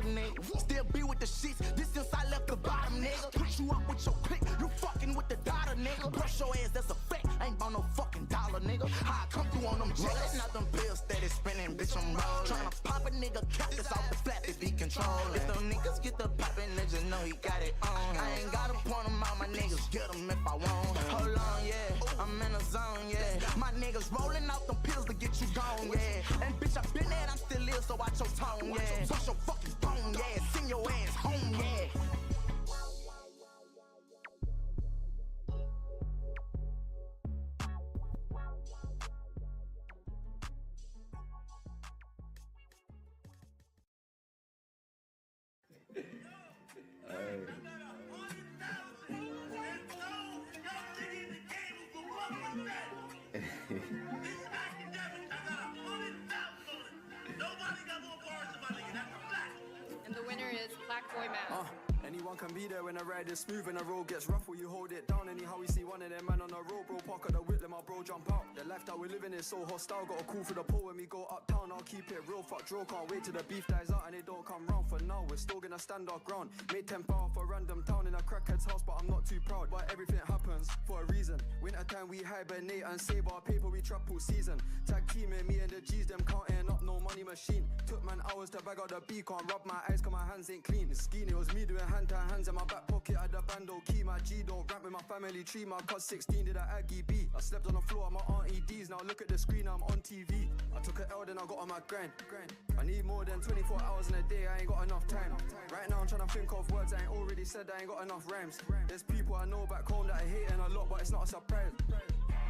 bottom, nigga. Still be with the sheets, this since I left the bottom, nigga. Put you up with your clique, you fucking with the daughter, nigga. Brush your ass, that's a fact. I ain't bought no fucking dollar, nigga. How I come through on them jets? Nothing pills steady spinning, bitch, I'm rolling. Tryna pop a nigga cactus off the flat if he controlling. If them niggas get the poppin', niggas know he got it on. I ain't gotta point him out, my niggas get him if I want. Hold on, yeah, I'm in a zone, yeah. My niggas rolling out them pills to get you gone, yeah. And bitch, I been there, I'm still ill, so watch your tone, yeah. Watch your fucking tone, yeah. Send your ass home, yeah. And the winner is Black Boy Man. Anyone can be there when the ride is smooth and the road gets rough. Will you hold it down? Anyhow, we see one of them man on the road, bro. Park at the whip, let my bro jump out. The life that we're living is so hostile. Got a call for the pole when we go uptown. I'll keep it real, fuck drill. Can't wait till the beef dies out and they don't come round. For now, we're still gonna stand our ground. Made 10 pounds for a random town in a crackhead's house, but I'm not too proud. But everything happens for a reason. Winter time we hibernate and save our paper, we trap all season. Tag teaming, me and the G's, them counting up, no money machine. Took man hours to bag out the beat, can't rub my eyes cause my hands ain't clean. It's skinny, it was me doing hand to hands in my back pocket at the bando key. My G don't rap with my family tree. My cuz 16 did a Aggie B. I slept on the floor at my auntie D's. Now look at the screen, I'm on TV. I took an L, then I got on my grind. I need more than 24 hours in a day, I ain't got enough time. Right now I'm trying to think of words I ain't already said, I ain't got enough rhymes. There's people I know back home that I hate a lot, but it's not a surprise.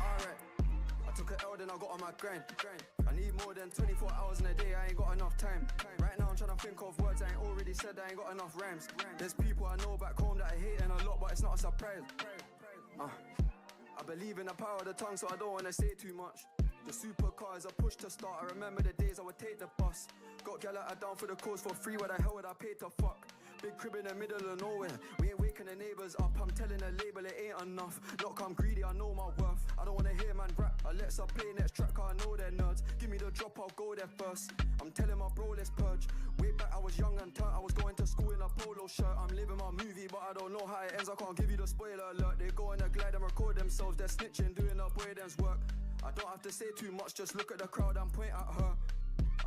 Alright, I took an L, then I got on my grind. I need more than 24 hours in a day, I ain't got enough time. Right now I'm trying to think of words I ain't already said, I ain't got enough rhymes. There's people I know back home that I hate a lot, but it's not a surprise. I believe in the power of the tongue, so I don't wanna say too much. The supercar is a push to start. I remember the days I would take the bus. Got gal out down for the cause for free. What the hell would I pay to fuck? Big crib in the middle of nowhere. We ain't waking the neighbours up. I'm telling the label it ain't enough. Not come greedy, I know my worth. I don't wanna hear man rap. I let up play next track, cause I know they're nerds. Give me the drop, I'll go there first. I'm telling my bro, let's purge. Way back I was young and turned. I was going to school in a polo shirt. I'm living my movie, but I don't know how it ends. I can't give you the spoiler alert. They go in a glide and record themselves. They're snitching, doing up boy them's work. I don't have to say too much, just look at the crowd and point at her.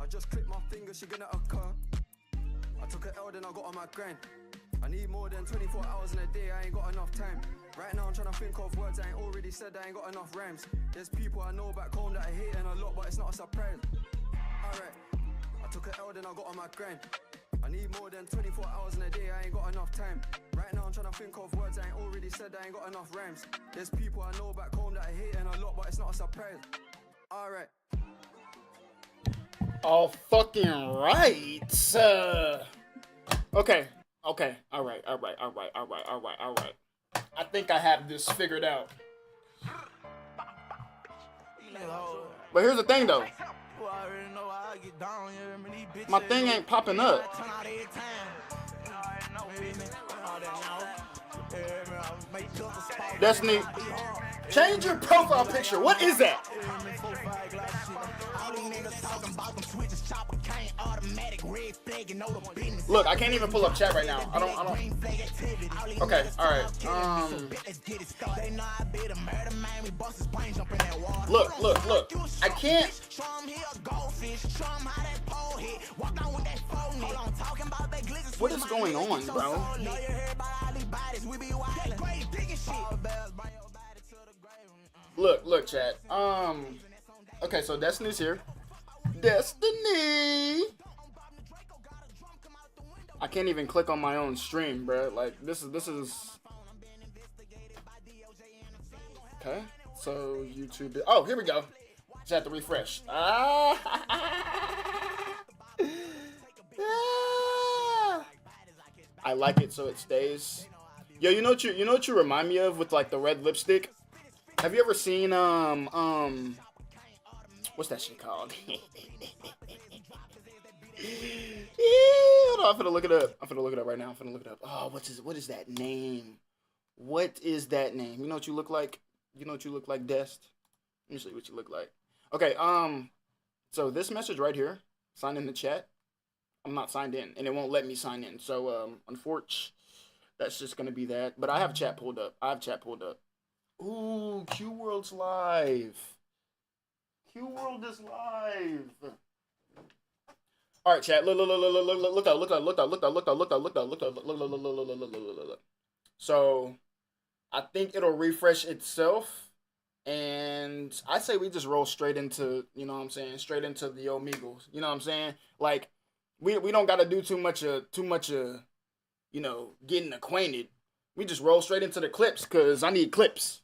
I just click my finger, she gonna occur. I took an L, then I got on my grind. I need more than 24 hours in a day, I ain't got enough time. Right now I'm trying to think of words I ain't already said, I ain't got enough rhymes. There's people I know back home that I hate a lot, but it's not a surprise. Alright, I took an L, then I got on my grind. I need more than 24 hours in a day, I ain't got enough time. Right now I'm trying to think of words I ain't already said, I ain't got enough rhymes. There's people I know back home that I hate a lot, but it's not a surprise. Alright. All fucking right. Okay. Alright. I think I have this figured out. But here's the thing though. My thing ain't popping up. Destiny, change your profile picture. What is that? Look, I can't even pull up chat right now. I don't. Okay, alright. Look. I can't. What is going on, bro? Look, chat. Okay, so Destiny's here. Destiny. I can't even click on my own stream, bro. Like this is. Okay, so YouTube. Oh, here we go. Just have to refresh. I like it so it stays. Yo, you know what you remind me of with like the red lipstick? Have you ever seen what's that shit called? Hold on, I'm finna look it up. Right now. Oh, what is that name? What is that name? You know what you look like? Dest? Let me show you what you look like. Okay, so this message right here, sign in the chat. I'm not signed in, and it won't let me sign in. So, unfortunately, that's just gonna be that. But I have chat pulled up. Ooh, Q World's live. Q World is live. All right, chat. Look out. So, I think it'll refresh itself, and I say we just roll straight into, you know what I'm saying, straight into the Omegles. You know what I'm saying? Like, we don't gotta do too much you know, getting acquainted. We just roll straight into the clips, cause I need clips.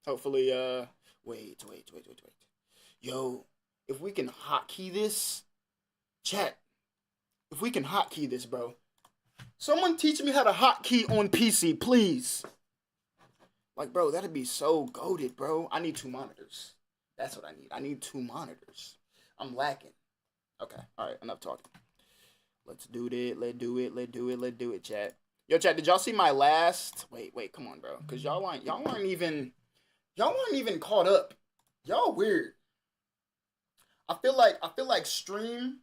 Hopefully, wait. Yo, if we can hotkey this, chat. If we can hotkey this, bro. Someone teach me how to hotkey on PC, please. Like, bro, that'd be so goated, bro. I need 2 monitors. That's what I need. I need 2 monitors. I'm lacking. Okay, all right, enough talking. Let's do it. Let's do it, chat. Yo, chat, did y'all see my last? Wait, come on, bro, cause y'all aren't even caught up. Y'all weird. I feel like stream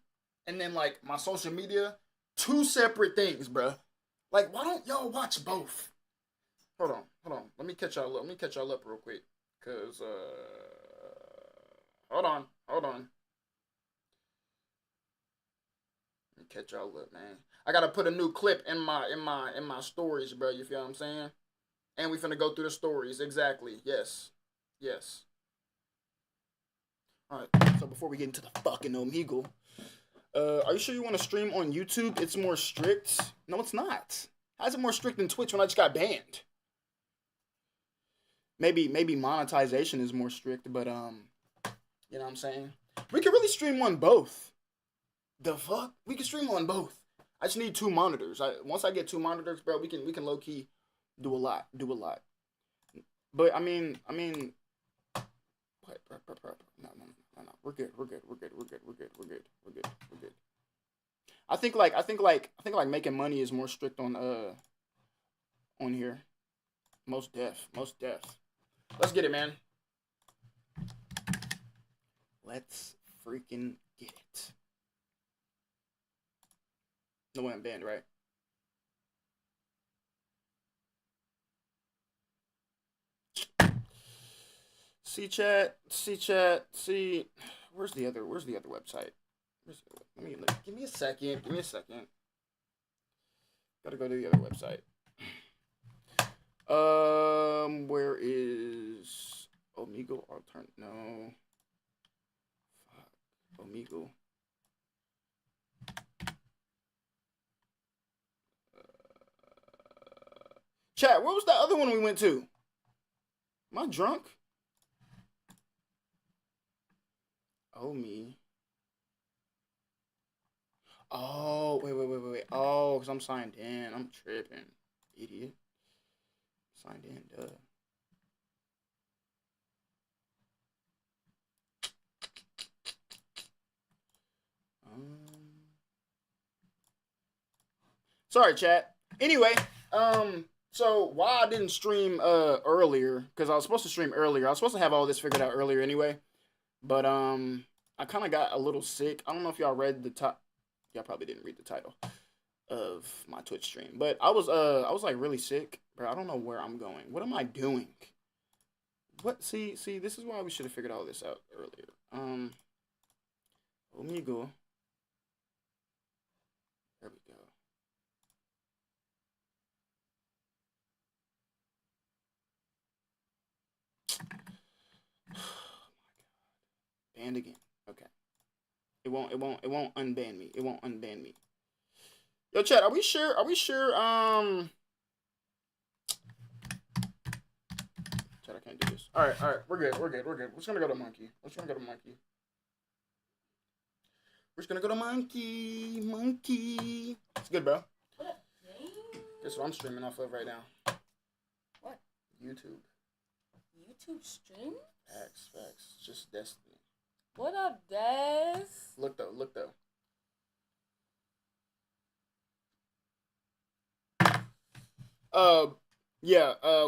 and then like my social media, 2 separate things, bro. Like, why don't y'all watch both? Hold on. Let me catch y'all up real quick, cause hold on. Catch y'all up, man. I gotta put a new clip in my stories, bro. You feel what I'm saying? And we finna go through the stories. Exactly. Yes. All right. So before we get into the fucking Omegle, are you sure you want to stream on YouTube? It's more strict. No, it's not. How's it more strict than Twitch when I just got banned? Maybe monetization is more strict, but you know what I'm saying? We can really stream on both. The fuck? We can stream on both. I just need 2 monitors. Once I get 2 monitors, bro, we can low key do a lot. But I mean, what? No. We're good. I think making money is more strict on here. Most deaf. Let's get it, man. Let's freaking get it. No way I'm banned, right? See chat. Where's the other website? Give me a second. Gotta go to the other website. Where is Omegle alternate? No. Fuck. Omegle. Chat, where was that other one we went to? Am I drunk? Oh, me. Oh, wait. Oh, because I'm signed in. I'm tripping. Idiot. Signed in, duh. Sorry, chat. Anyway, so why I didn't stream earlier, because I was supposed to stream earlier. I was supposed to have all this figured out earlier anyway. But I kind of got a little sick. I don't know if y'all read the top. Y'all probably didn't read the title of my Twitch stream. But I was like really sick, bro. I don't know where I'm going. What am I doing? What? See, this is why we should have figured all this out earlier. Omegle. There we go. Banned again. Okay. It won't unban me. It won't unban me. Yo, chat, are we sure? Chat, I can't do this. All right. We're good. We're just gonna go to monkey. We're just gonna go to monkey. It's good, bro. What up, James? Guess what I'm streaming off of right now? What? YouTube. YouTube stream? Facts. It's just Destiny. What up, Des? Look though.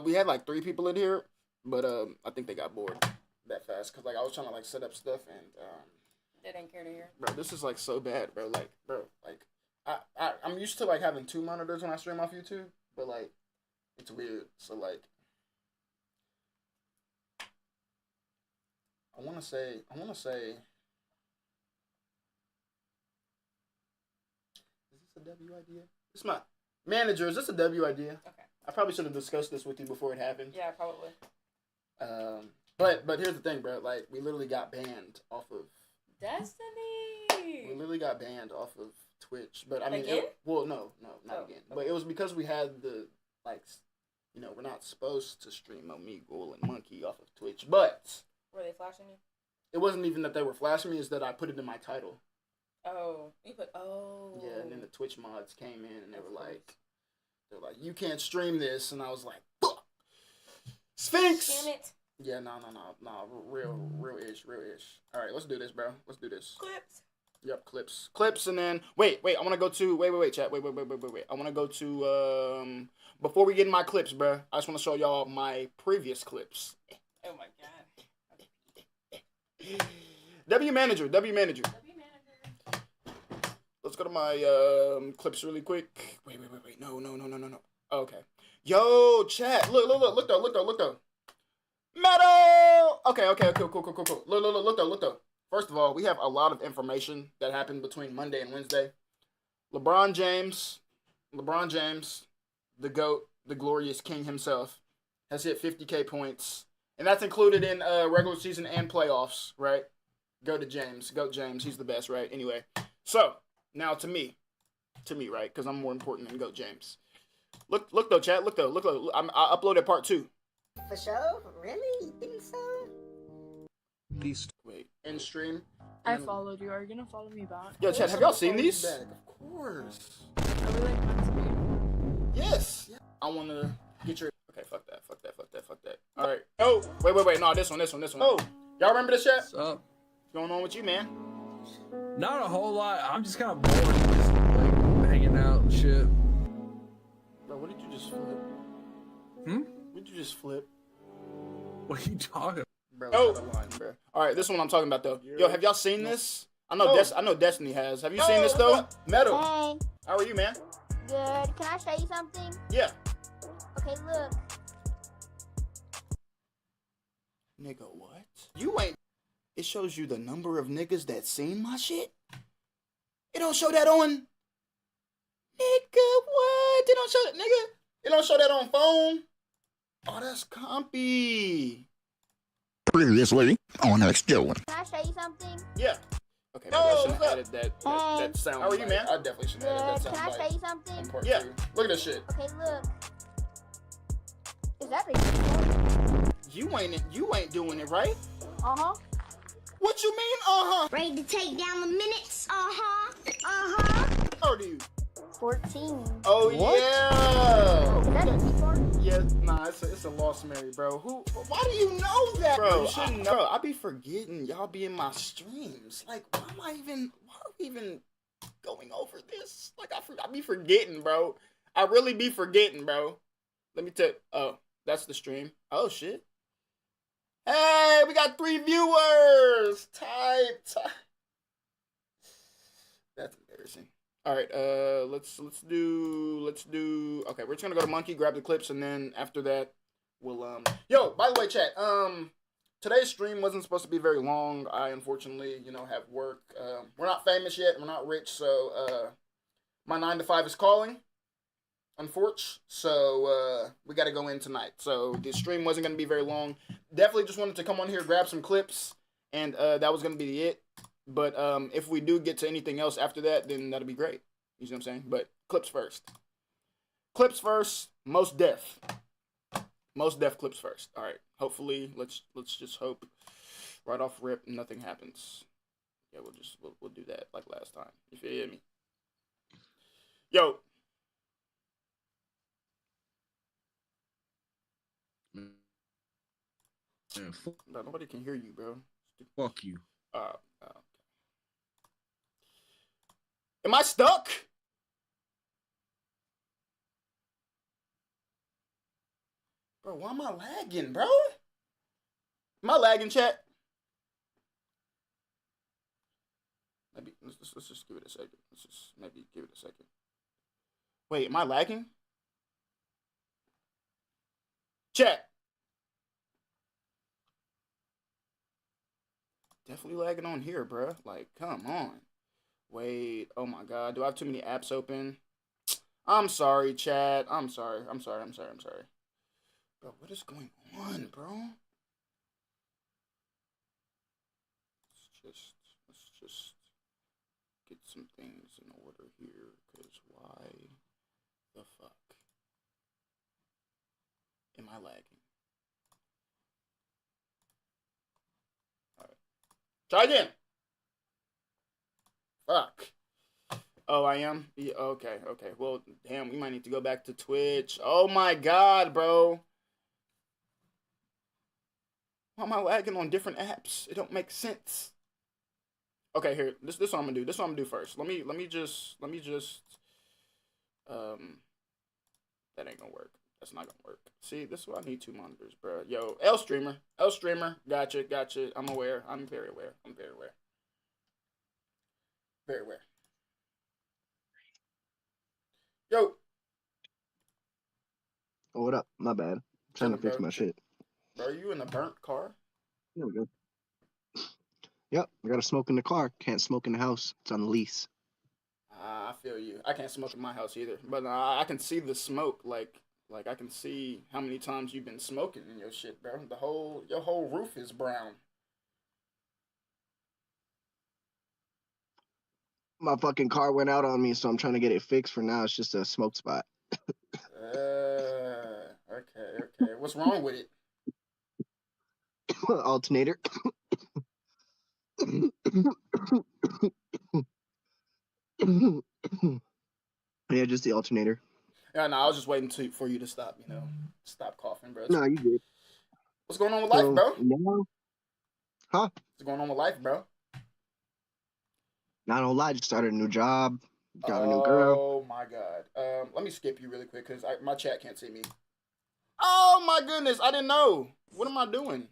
We had like 3 people in here, but I think they got bored that fast, cause like I was trying to like set up stuff and They didn't care to hear. Bro, this is like so bad, bro. Like, I'm used to like having 2 monitors when I stream off YouTube, but like, it's weird. So like, I wanna say, is this a W idea? It's my manager. Is this a W idea? Okay. I probably should have discussed this with you before it happened. Yeah, probably. But here's the thing, bro. Like, we literally got banned off of. Destiny. We literally got banned off of Twitch, but I mean, Again? no, not Oh, again. okay. But it was because we had the like, you know, we're not supposed to stream Omegle and Monkey off of Twitch, but Were they flashing you? it wasn't even that they were flashing me; it's that I put it in my title. Oh, you put. Oh. Yeah, and then the Twitch mods came in and they Of were course. like, you can't stream this, and I was like, fuck, Sphinx. Damn it. Yeah, no, real ish. All right, let's do this, bro. Let's do this. Clips. Yep, clips, and then wait. I want to go to wait, chat. Wait. I want to go to before we get in my clips, bro. I just want to show y'all my previous clips. Oh my god. W manager. W manager. Let's go to my clips really quick. Wait. No. Okay. Yo, chat. Look though. Metal. Okay. Cool. Look though. First of all, we have a lot of information that happened between Monday and Wednesday. LeBron James, the GOAT, the glorious king himself, has hit 50K points. And that's included in regular season and playoffs, right? GOAT James, he's the best, right? Anyway, so now to me, right? Because I'm more important than GOAT James. Look though, chat. Look though. I uploaded part 2. For sure? Really? You think so? Wait, in stream. I followed you. Are you gonna follow me back? Yo, chat, have y'all seen these? Of course. Are we like friends, dude? Yes. I want to get your. Okay, fuck that. All right. Oh, wait. No, this one. Oh, y'all remember this chat? What's up? What's going on with you, man? Not a whole lot. I'm just kind of bored, just like hanging out and shit. Bro, what did you just flip? What did you just flip? What are you talking about? Bro, bro. All right, this one I'm talking about though. Yo, have y'all seen this? I know Destiny has. Have you seen this though? Metal. Hey, How are you, man? good. Can I show you something? Yeah. Okay, look. Nigga, what? You ain't. It shows you the number of niggas that seen my shit. It don't show that on. Nigga, what? It don't show that, nigga. It don't show that on phone. Oh, that's compy. Previously on Next Joe. Can I show you something? Yeah. Okay, maybe I shouldn't have added that sound. How are you, man? I definitely shouldn't have added Good. that Can I sound. show you something? Part 2. Look at this shit. Okay, look. Is that ridiculous? You ain't doing it right. Uh-huh. What you mean, uh-huh? Ready to take down the minutes? Uh-huh. How old are you? 14. Oh, yeah. Is that a keyboard? Yeah, nah, it's a lost Mary, bro. Why do you know that, bro? You shouldn't know. I be forgetting y'all be in my streams. Like, why are we even going over this? Like, I be forgetting, bro. I really be forgetting, bro. Let me tell. Oh, that's the stream. Oh shit. Hey, we got 3 viewers. Type. That's embarrassing. All right, let's do. Okay, we're just gonna go to Monkey, grab the clips, and then after that, we'll Yo, by the way, chat. Today's stream wasn't supposed to be very long. I unfortunately, have work. We're not famous yet. We're not rich, so my 9 to 5 is calling. Unfortunately, so we got to go in tonight. So the stream wasn't gonna be very long. Definitely just wanted to come on here, grab some clips, and that was gonna be it. But if we do get to anything else after that, then that'll be great. You see what I'm saying? But clips first. Most deaf clips first. All right. Hopefully, let's just hope right off rip nothing happens. Yeah, we'll do that like last time. You feel me? Yo. Man, Bro, nobody can hear you, bro. fuck you. Okay. Am I stuck? Bro, why am I lagging, bro? Am I lagging, chat? Let's just give it a second. Let's just maybe give it a second. Wait, am I lagging? Chat. Definitely lagging on here, bruh. Like, come on. Wait. Oh my God. Do I have too many apps open? I'm sorry, chat. I'm sorry. Bro, what is going on, bro? Let's just get some things in order here, because why the fuck am I lagging? Alright. Try again! Fuck. Oh, I am? Yeah, okay. Well, damn, we might need to go back to Twitch. Oh my God, bro. Why am I lagging on different apps? It don't make sense. Okay, here. This what I'm gonna do. This what I'm gonna do first. Let me just that ain't gonna work. That's not gonna work. See, this is why I need 2 monitors, bro. Yo, L streamer, gotcha. I'm aware. I'm very aware. Very aware. Yo. Oh, what up? My bad. I'm trying to fix my shit. Bro, are you in a burnt car? There we go. Yep, I got to smoke in the car. Can't smoke in the house. It's on lease. I feel you. I can't smoke in my house either, but I can see the smoke. Like I can see how many times you've been smoking in your shit, bro. Your whole roof is brown. My fucking car went out on me, so I'm trying to get it fixed. For now, it's just a smoke spot. Okay. What's wrong with it? Alternator. Yeah, just the alternator. Yeah, no, I was just waiting for you to stop. Stop coughing, bro. No, you good. What's going on with life, bro? No. Huh? What's going on with life, bro? Not gonna lie, just started a new job. Got a new girl. Oh my God. Let me skip you really quick because my chat can't see me. Oh my goodness, I didn't know. What am I doing?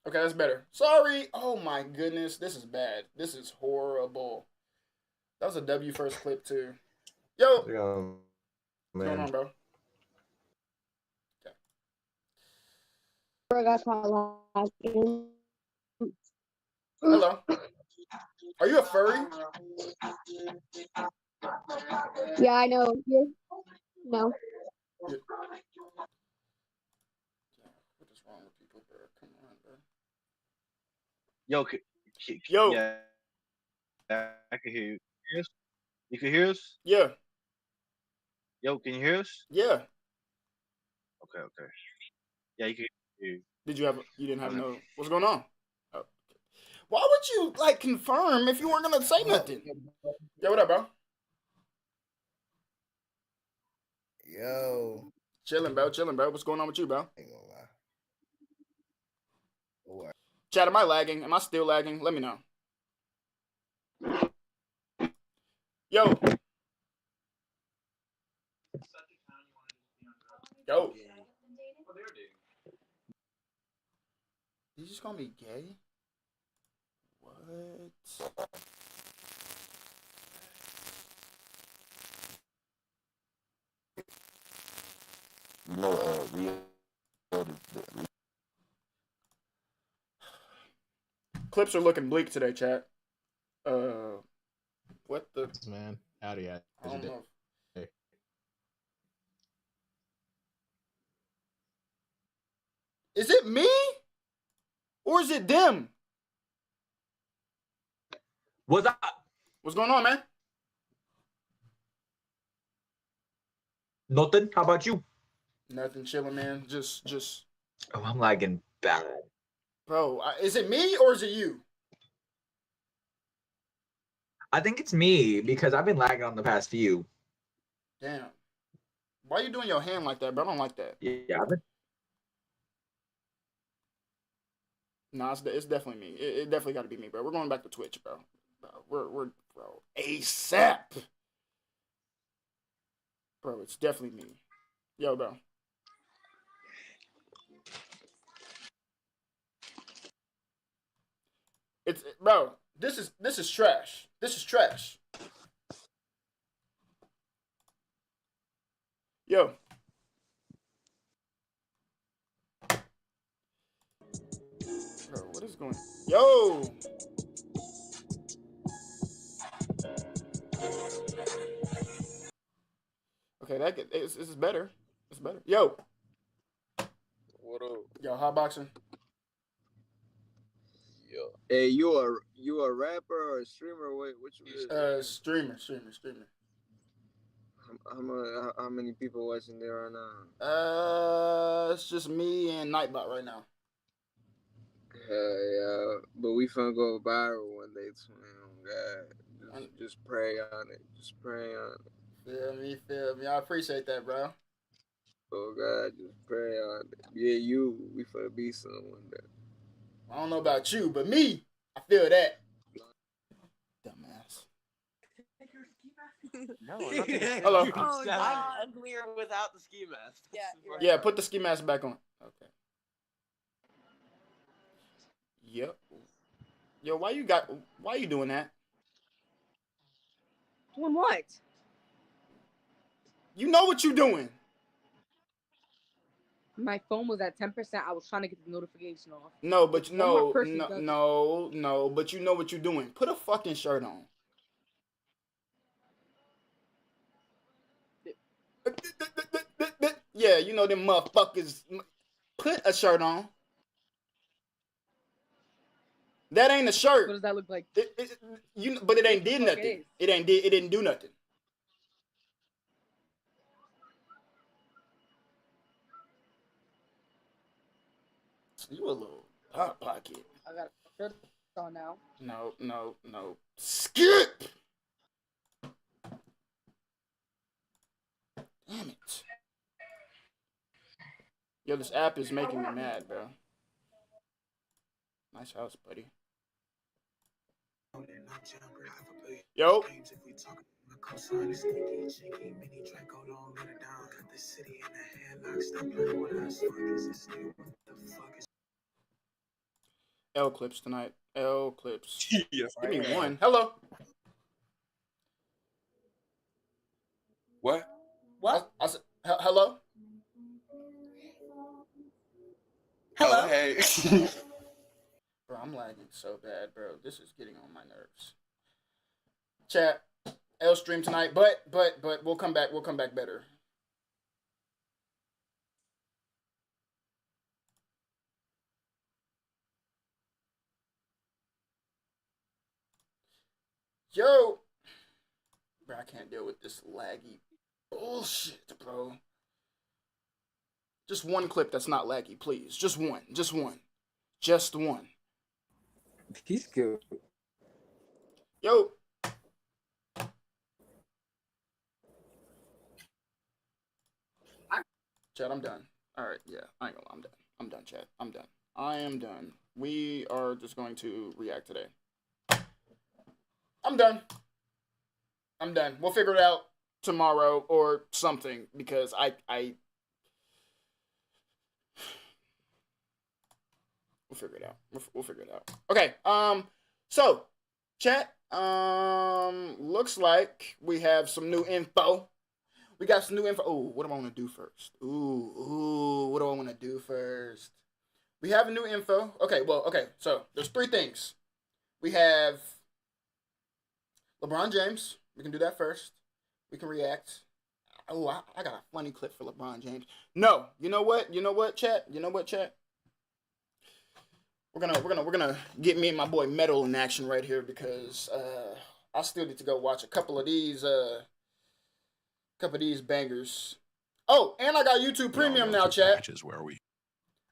Okay, that's better. Sorry. Oh my goodness, this is bad. This is horrible. That was a W first clip too. Yo. What's going on, bro? Okay. Bro, that's my last game. Hello. Are you a furry? Yeah, I know. No. Yeah. What is wrong with people, bro? Come on, bro. Yo. Yeah, I can hear you. You can hear us? Yeah. Yo, can you hear us? Yeah. Okay. Yeah, you can hear you. You didn't have no, what's going on? Oh. Why would you, confirm if you weren't going to say nothing? Yo, what up, bro? Yo. Chilling, bro. What's going on with you, bro? Ain't gonna lie. Chat, am I lagging? Am I still lagging? Let me know. Yo. Did you just call me gay? What? Clips are looking bleak today, chat. What the? Man, howdy, I don't know. Is it me? Or is it them? What's up? What's going on, man? Nothing. How about you? Nothing, chilling, man. Just. Oh, I'm lagging bad. Bro, is it me or is it you? I think it's me because I've been lagging on the past few. Damn. Why you doing your hand like that, bro? I don't like that. Yeah, I've been... Nah, it's definitely me. It definitely got to be me, bro. We're going back to Twitch, bro. We're ASAP. Bro, it's definitely me. Yo, bro. Bro, This is trash. This is trash. Yo. Bro, what is going? Yo. Okay, this is better. It's better. Yo. What up? Yo, hot boxing. Yo. Hey, you a rapper or a streamer? What you is? Streamer. How many people watching there right now? It's just me and Nightbot right now. Yeah, but we finna go viral one day, twin. Oh God, just pray on it. Just pray on it. Feel me. I appreciate that, bro. Oh God, just pray on it. Yeah, we finna be some one day. I don't know about you, but me, I feel that. Dumbass. No, nothing. Hello. Oh, I'm uglier without the ski mask. Yeah, put the ski mask back on. Okay. Yep. Yo, why you doing that? Doing what? You know what you doing. My phone was at 10%. I was trying to get the notification off. No, but but you know but you know what you're doing. Put a fucking shirt on. Yeah, you know them motherfuckers. Put a shirt on. That ain't a shirt. What does that look like? But it ain't did nothing. It didn't do nothing. You a little hot pocket. I got a shirt on now. No. Skip. Damn it. Yo, this app is making me mad, bro. Nice house, buddy. Yo. L clips tonight. L clips. Yes, Give me one. Hello. What? I said, hello. Hello. Oh, hey. Bro, I'm lagging so bad, bro. This is getting on my nerves. Chat. L stream tonight, but we'll come back. We'll come back better. Yo. Bro, I can't deal with this laggy bullshit, bro. Just one clip that's not laggy, please. Just one. He's good. Yo. Chat, I'm done. Alright, yeah. I ain't gonna lie, I'm done. I'm done, chat. I'm done. I am done. We are just going to react today. I'm done. We'll figure it out tomorrow or something because we'll figure it out. We'll figure it out. Okay. So chat. Looks like we have some new info. We got some new info. Oh, what do I want to do first? What do I want to do first? We have a new info. Okay. So there's 3 things. We have LeBron James. We can do that first. We can react. Oh, I got a funny clip for LeBron James. No, you know what, chat? We're gonna get me and my boy Metal in action right here because I still need to go watch a couple of these bangers. Oh, and I got YouTube Premium now, chat. Where we?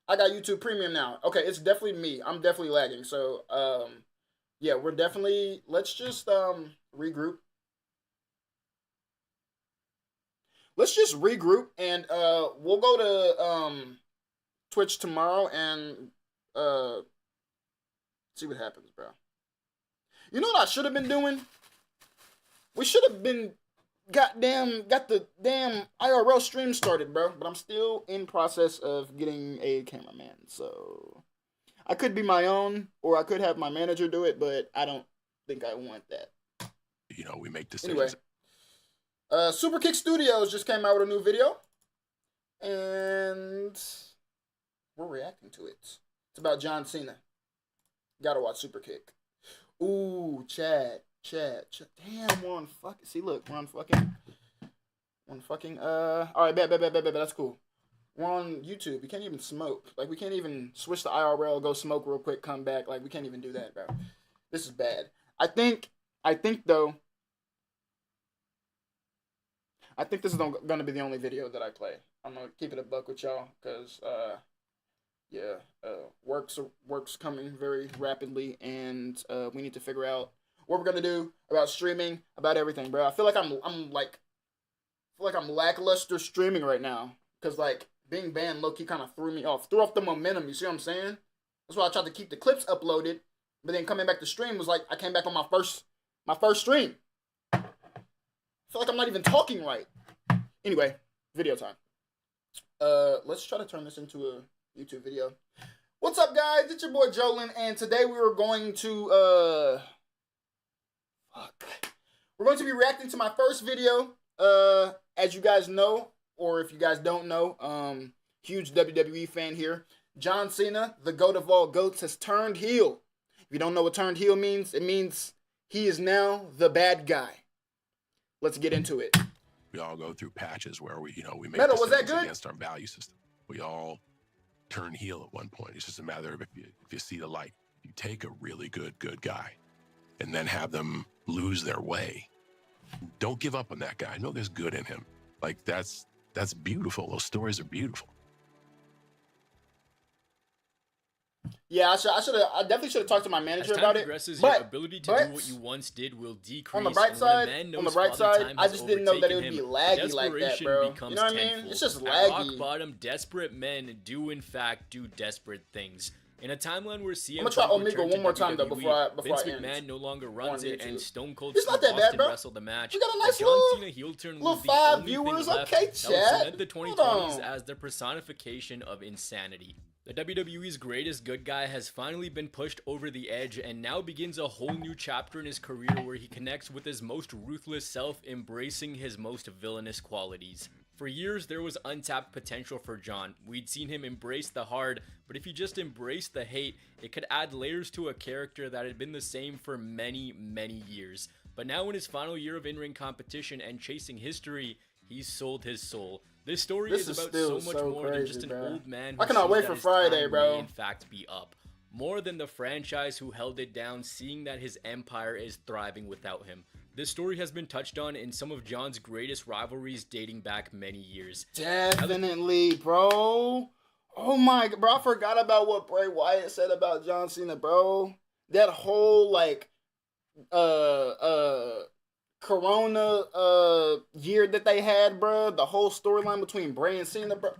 I got YouTube Premium now. Okay, it's definitely me. I'm definitely lagging. So yeah, we're definitely. Let's just regroup. Let's just regroup and we'll go to Twitch tomorrow and see what happens, bro. You know what I should have been doing? We should have been got the damn IRL stream started, bro. But I'm still in process of getting a cameraman, so I could be my own or I could have my manager do it, but I don't think I want that. You know, we make decisions. Anyway, Super Kick Studios just came out with a new video, and we're reacting to it. It's about John Cena. Gotta watch Super Kick. Ooh, Chad. Damn, we're on fucking. See, look, we're on fucking. All right, bet. That's cool. We're on YouTube. We can't even smoke. Like, we can't even switch to IRL, go smoke real quick, come back. Like, we can't even do that, bro. This is bad. I think though. I think this is gonna be the only video that I play. I'm gonna keep it a buck with y'all, cause work's coming very rapidly, and we need to figure out what we're gonna do about streaming, about everything, bro. I feel like I'm lackluster streaming right now, cause like being banned low-key kind of threw off the momentum. You see what I'm saying? That's why I tried to keep the clips uploaded, but then coming back to stream was like I came back on my first stream. I feel like I'm not even talking right. Anyway, video time. Let's try to turn this into a YouTube video. What's up, guys? It's your boy Jolin, and today we are going to we're going to be reacting to my first video. As you guys know, or if you guys don't know, huge WWE fan here. John Cena, the GOAT of all GOATs, has turned heel. If you don't know what turned heel means, it means he is now the bad guy. Let's get into it. We all go through patches where we make Metal, was that decisions good? against our value system. We all turn heel at one point. It's just a matter of if you see the light. You take a really good guy and then have them lose their way. Don't give up on that guy. Know there's good in him. Like that's beautiful. Those stories are beautiful. Yeah, I definitely should have talked to my manager about it. Your ability to do what you once did will decrease. On the bright side, I just didn't know that it would be laggy like that, bro. You know what I mean? It's just laggy. At rock bottom, desperate men do in fact do desperate things. In a timeline where CM I'm gonna try Omegle one more time though before Vince I end. McMahon no longer runs it, and Stone Cold Steve Austin wrestled the match. We got a nice John little, Cena heel turn little was the 5 only viewers. thing left Okay, that would chat. cement the 2020s as the personification of insanity. The WWE's greatest good guy has finally been pushed over the edge and now begins a whole new chapter in his career where he connects with his most ruthless self, embracing his most villainous qualities. For years, there was untapped potential for John. We'd seen him embrace the hard, but if he just embraced the hate, it could add layers to a character that had been the same for many, many years. But now in his final year of in-ring competition and chasing history, he's sold his soul. This story is about so much more than just an old man who I cannot wait for Friday, bro. May in fact be up. More than the franchise who held it down, seeing that his empire is thriving without him. This story has been touched on in some of John's greatest rivalries dating back many years. Definitely, bro. Oh my, bro, I forgot about what Bray Wyatt said about John Cena, bro. That whole, like, Corona year that they had, bro. The whole storyline between Bray and Cena, bro.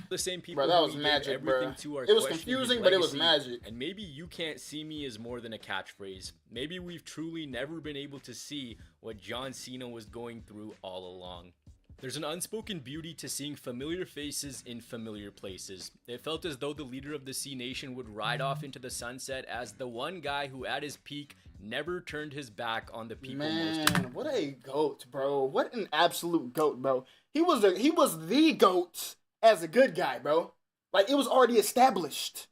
The same people, bro, that was magic, bro. It was confusing, but it was magic. And maybe "you can't see me" is more than a catchphrase. Maybe we've truly never been able to see what John Cena was going through all along. There's an unspoken beauty to seeing familiar faces in familiar places. It felt as though the leader of the C Nation would ride off into the sunset as the one guy who at his peak never turned his back on the people. Man, what a GOAT, bro. What an absolute GOAT, bro. He was the GOAT as a good guy, bro. Like, it was already established.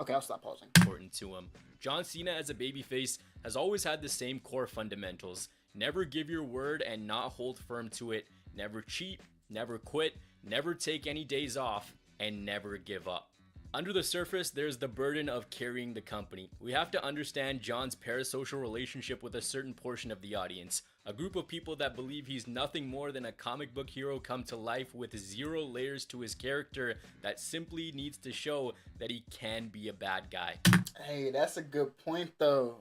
Okay, I'll stop pausing. Important to him. John Cena as a babyface has always had the same core fundamentals. Never give your word and not hold firm to it. Never cheat, never quit, never take any days off, and never give up. Under the surface, there's the burden of carrying the company. We have to understand John's parasocial relationship with a certain portion of the audience. A group of people that believe he's nothing more than a comic book hero come to life with zero layers to his character that simply needs to show that he can be a bad guy. Hey, that's a good point, though.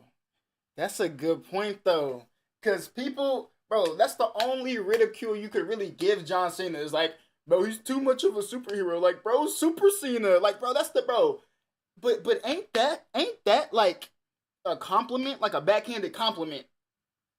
That's a good point, though. Because people, bro, that's the only ridicule you could really give John Cena is like, bro, he's too much of a superhero. Like, bro, Super Cena. Like, bro, that's the bro. But ain't that like a compliment, like a backhanded compliment?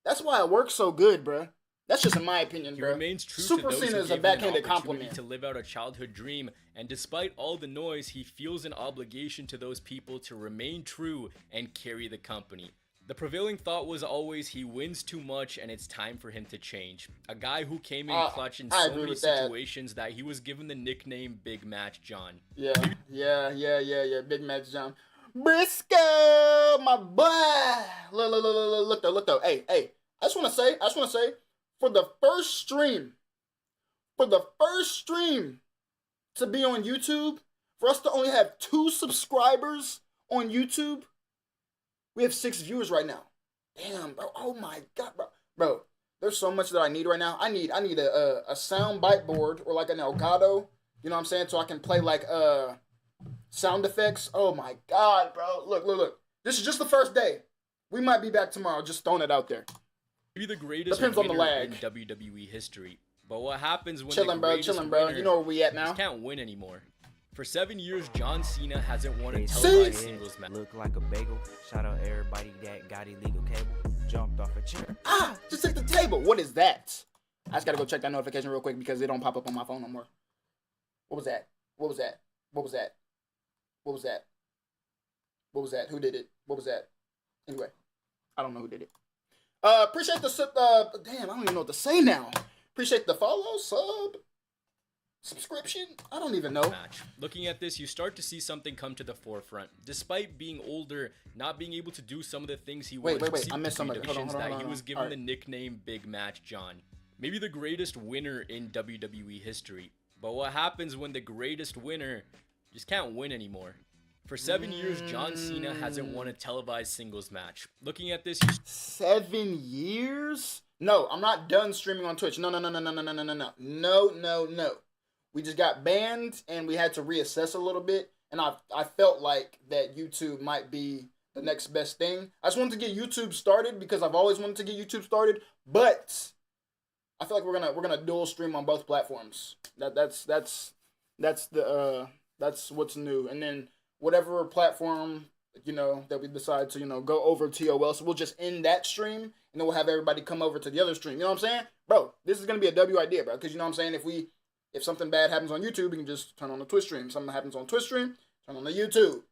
That's why it works so good, bro. That's just in my opinion, bro. He remains true Super to those Cena who is a gave him an backhanded opportunity compliment. to live out a childhood dream, and despite all the noise, he feels an obligation to those people to remain true and carry the company. The prevailing thought was always he wins too much and it's time for him to change. A guy who came in clutch in so many situations that he was given the nickname Big Match John. Yeah. Big Match John. Briscoe, my boy. Look though. Hey. I just want to say, for the first stream to be on YouTube, for us to only have 2 subscribers on YouTube, we have 6 viewers right now. Damn, bro. Oh my God, bro. Bro, there's so much that I need right now. I need a sound bite board or like an Elgato, you know what I'm saying? So I can play like sound effects. Oh my God, bro. Look. This is just the first day. We might be back tomorrow. Just throwing it out there. Maybe the greatest Depends on the lag in WWE history. But what happens when chilling, bro? You know where we at now? Just can't win anymore. For 7 years, John Cena hasn't won a televised singles match. Look like a bagel. Shout out everybody that got illegal cable. Jumped off a chair. Just hit the table. What is that? I just gotta go check that notification real quick because it don't pop up on my phone no more. What was that? Who did it? What was that? Anyway, I don't know who did it. Appreciate the damn, I don't even know what to say now. Appreciate the follow, subscription. I don't even know. Looking at this, you start to see something come to the forefront. Despite being older, not being able to do some of the things he wait. I missed somebody. Hold on. He was given the nickname Big Match John. Maybe the greatest winner in WWE history. But what happens when the greatest winner just can't win anymore? For 7 years, John Cena hasn't won a televised singles match. Looking at this, 7 years? No, I'm not done streaming on Twitch. No. We just got banned and we had to reassess a little bit. And I felt like that YouTube might be the next best thing. I just wanted to get YouTube started because I've always wanted to get YouTube started. But I feel like we're gonna dual stream on both platforms. That's what's new. And then whatever platform, that we decide to, go over TOL. So we'll just end that stream and then we'll have everybody come over to the other stream. You know what I'm saying? Bro, this is going to be a W idea, bro. Because you know what I'm saying? If something bad happens on YouTube, we can just turn on the Twitch stream. If something happens on Twitch stream, turn on the YouTube.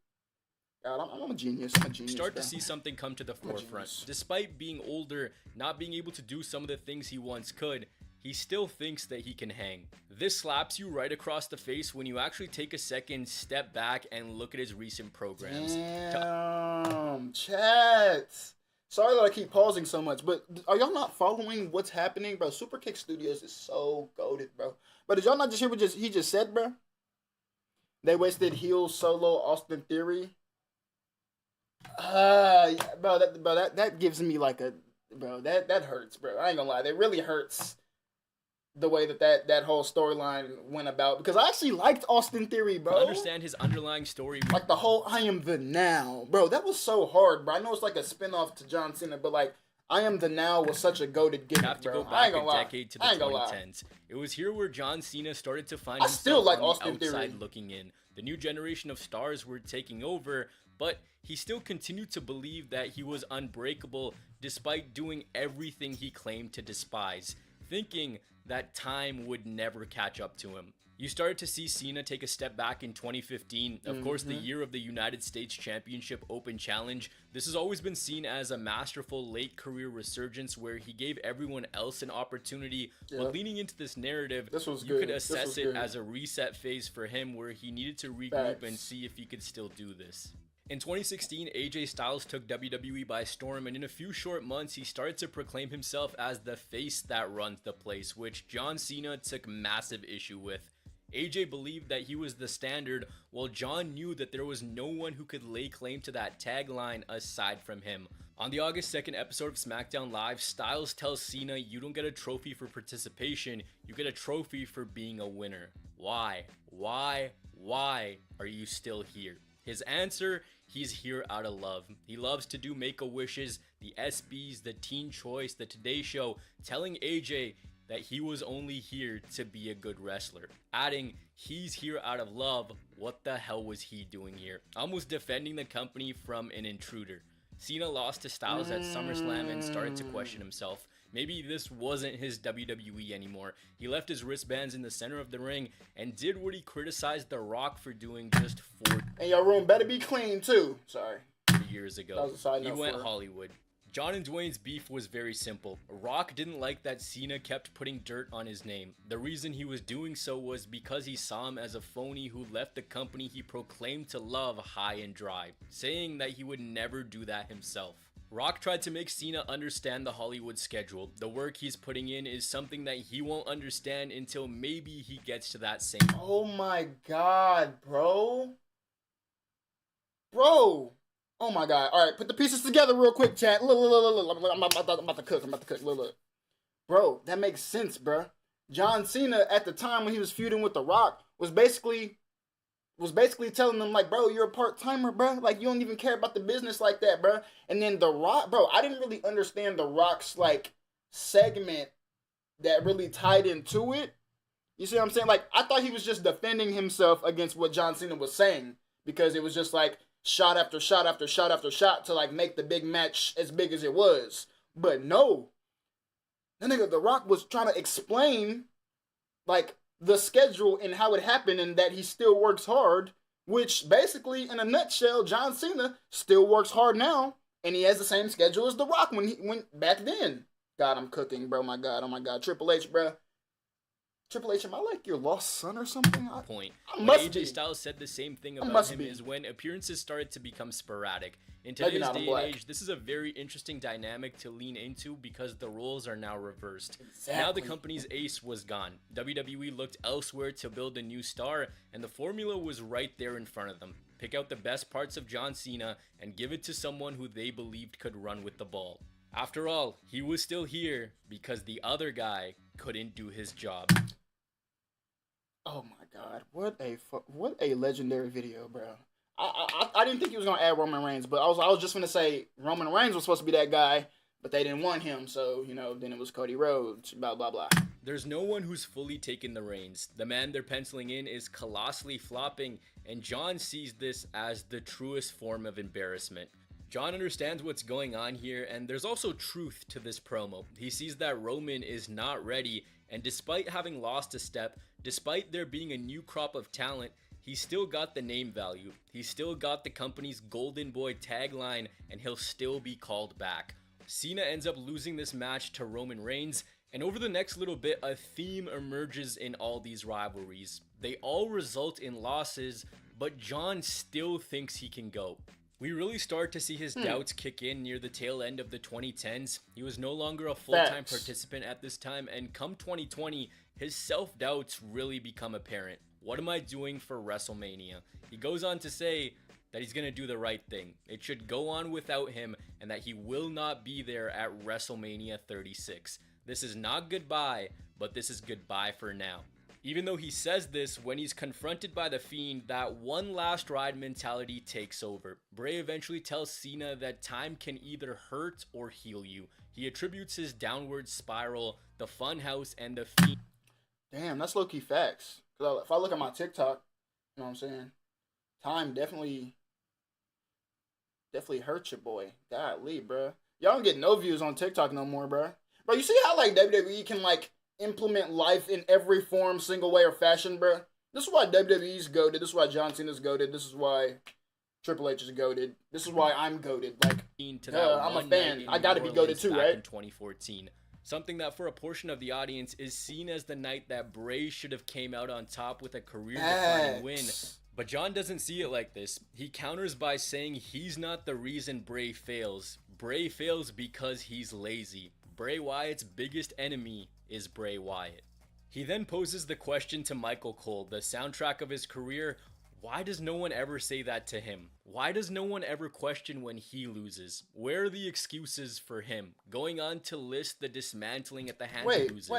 God, I'm a genius. Start to see something come to the forefront. Despite being older, not being able to do some of the things he once could, he still thinks that he can hang. This slaps you right across the face when you actually take a second, step back, and look at his recent programs. Damn, chat. Sorry that I keep pausing so much, but are y'all not following what's happening, bro? Super Kick Studios is so goated, bro. But did y'all not just hear what he just said, bro? They wasted heel Solo Austin Theory. That gives me like a, bro, that hurts, bro. I ain't gonna lie, that really hurts. The way that whole storyline went about, because I actually liked Austin Theory, bro. I understand his underlying story. Like the whole I am the now, bro. That was so hard, bro. I know it's like a spinoff to John Cena, but like I am the now was such a goated gimmick, have to bro. go back a decade to the 2010s. It was here where John Cena started to find himself still like on the Austin outside Theory. looking in. The new generation of stars were taking over, but he still continued to believe that he was unbreakable despite doing everything he claimed to despise, thinking that time would never catch up to him. You started to see Cena take a step back in 2015, of course the year of the United States Championship Open Challenge. This has always been seen as a masterful late career resurgence where he gave everyone else an opportunity, but leaning into this narrative, you could assess it as a reset phase for him where he needed to regroup and see if he could still do this. In 2016, AJ Styles took WWE by storm, and in a few short months, he started to proclaim himself as the face that runs the place, which John Cena took massive issue with. AJ believed that he was the standard, while John knew that there was no one who could lay claim to that tagline aside from him. On the August 2nd episode of SmackDown Live, Styles tells Cena, "You don't get a trophy for participation, you get a trophy for being a winner. Why are you still here?" His answer, he's here out of love. He loves to do Make-A-Wishes, the SBs, the Teen Choice, the Today Show, telling AJ that he was only here to be a good wrestler. Adding, he's here out of love, what the hell was he doing here? Almost defending the company from an intruder. Cena lost to Styles at SummerSlam and started to question himself. Maybe this wasn't his WWE anymore. He left his wristbands in the center of the ring and did what he criticized The Rock for doing just 4 and your room better be clean too. Sorry. years ago. He went Hollywood. John and Dwayne's beef was very simple. Rock didn't like that Cena kept putting dirt on his name. The reason he was doing so was because he saw him as a phony who left the company he proclaimed to love high and dry, saying that he would never do that himself. Rock tried to make Cena understand the Hollywood schedule. The work he's putting in is something that he won't understand until maybe he gets to that same. Oh my god, bro. Bro. Oh my god. Alright, put the pieces together real quick, chat. Look. I'm about to cook. Look. Bro, that makes sense, bro. John Cena, at the time when he was feuding with The Rock, was basically telling them, like, bro, you're a part-timer, bro. Like, you don't even care about the business like that, bro. And then The Rock, bro, I didn't really understand The Rock's, like, segment that really tied into it. You see what I'm saying? Like, I thought he was just defending himself against what John Cena was saying, because it was just, like, shot after shot after shot after shot to, like, make the big match as big as it was. But no. The nigga, The Rock was trying to explain, like, the schedule and how it happened, and that he still works hard, which basically, in a nutshell, John Cena still works hard now, and he has the same schedule as The Rock when he went back then. God, I'm cooking, bro. My God, oh my God. Triple H, bro. Triple H, am I like your lost son or something? Point. I When must AJ be. Styles said the same thing I about must him be. is when appearances started to become sporadic. In Maybe today's not, I'm day and black. age, this is a very interesting dynamic to lean into because the roles are now reversed. Now the Exactly. company's ace was gone. WWE looked elsewhere to build a new star, and the formula was right there in front of them. Pick out the best parts of John Cena and give it to someone who they believed could run with the ball. After all, he was still here because the other guy couldn't do his job. Oh my God, what a legendary video, bro. I didn't think he was gonna add Roman Reigns, but I was just gonna say Roman Reigns was supposed to be that guy, but they didn't want him, so then it was Cody Rhodes, blah blah blah. There's no one who's fully taken the reins. The man they're penciling in is colossally flopping, and John sees this as the truest form of embarrassment. John understands what's going on here, and there's also truth to this promo. He sees that Roman is not ready, and despite having lost a step, despite there being a new crop of talent, he's still got the name value. He's still got the company's Golden Boy tagline, and he'll still be called back. Cena ends up losing this match to Roman Reigns, and over the next little bit, a theme emerges in all these rivalries. They all result in losses, but John still thinks he can go. We really start to see his doubts kick in near the tail end of the 2010s. He was no longer a full-time Facts. participant at this time, and come 2020, his self-doubts really become apparent. What am I doing for WrestleMania? He goes on to say that he's going to do the right thing. It should go on without him, and that he will not be there at WrestleMania 36. This is not goodbye, but this is goodbye for now. Even though he says this, when he's confronted by The Fiend, that one last ride mentality takes over. Bray eventually tells Cena that time can either hurt or heal you. He attributes his downward spiral, the Funhouse, and The Fiend. Damn, that's low-key facts. 'Cause if I look at my TikTok, you know what I'm saying? Time definitely hurts your boy. Golly, bro. Y'all don't get no views on TikTok no more, bro. Bro, you see how, like, WWE can, like, implement life in every form, single way, or fashion, bro? This is why WWE's goated. This is why John Cena's goated. This is why Triple H is goated. This is why I'm goated. Like, To that I'm a one fan. night in I gotta New be goated Orleans too, back right? in 2014. Something that for a portion of the audience is seen as the night that Bray should have came out on top with a career-defining win. But John doesn't see it like this. He counters by saying he's not the reason Bray fails. Bray fails because he's lazy. Bray Wyatt's biggest enemy is Bray Wyatt. He then poses the question to Michael Cole, the soundtrack of his career. Why does no one ever say that to him? Why does no one ever question when he loses? Where are the excuses for him? Going on to list the dismantling at the hands of losers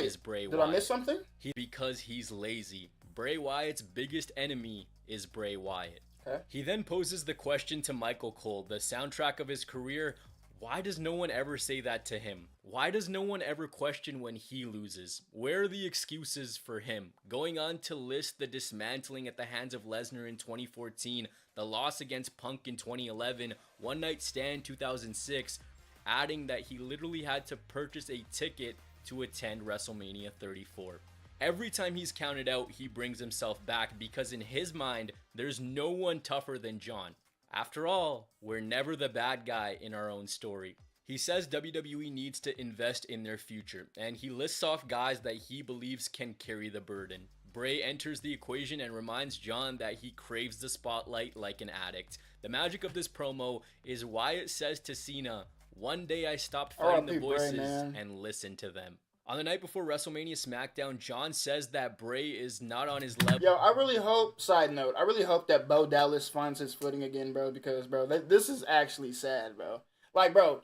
is Bray Did Wyatt. I miss something? Because he's lazy. Bray Wyatt's biggest enemy is Bray Wyatt. Okay. He then poses the question to Michael Cole, the soundtrack of his career. Why does no one ever say that to him? Why does no one ever question when he loses? Where are the excuses for him? Going on to list the dismantling at the hands of Lesnar in 2014, the loss against Punk in 2011, One Night Stand 2006, adding that he literally had to purchase a ticket to attend WrestleMania 34. Every time he's counted out, he brings himself back because in his mind, there's no one tougher than John. After all, we're never the bad guy in our own story. He says WWE needs to invest in their future, and he lists off guys that he believes can carry the burden. Bray enters the equation and reminds John that he craves the spotlight like an addict. The magic of this promo is Wyatt says to Cena, "One day I stopped fighting the voices and listened to them." On the night before WrestleMania SmackDown, John says that Bray is not on his level. Yo, I really hope, side note, I really hope that Bo Dallas finds his footing again, bro, because, bro, this is actually sad, bro. Like, bro,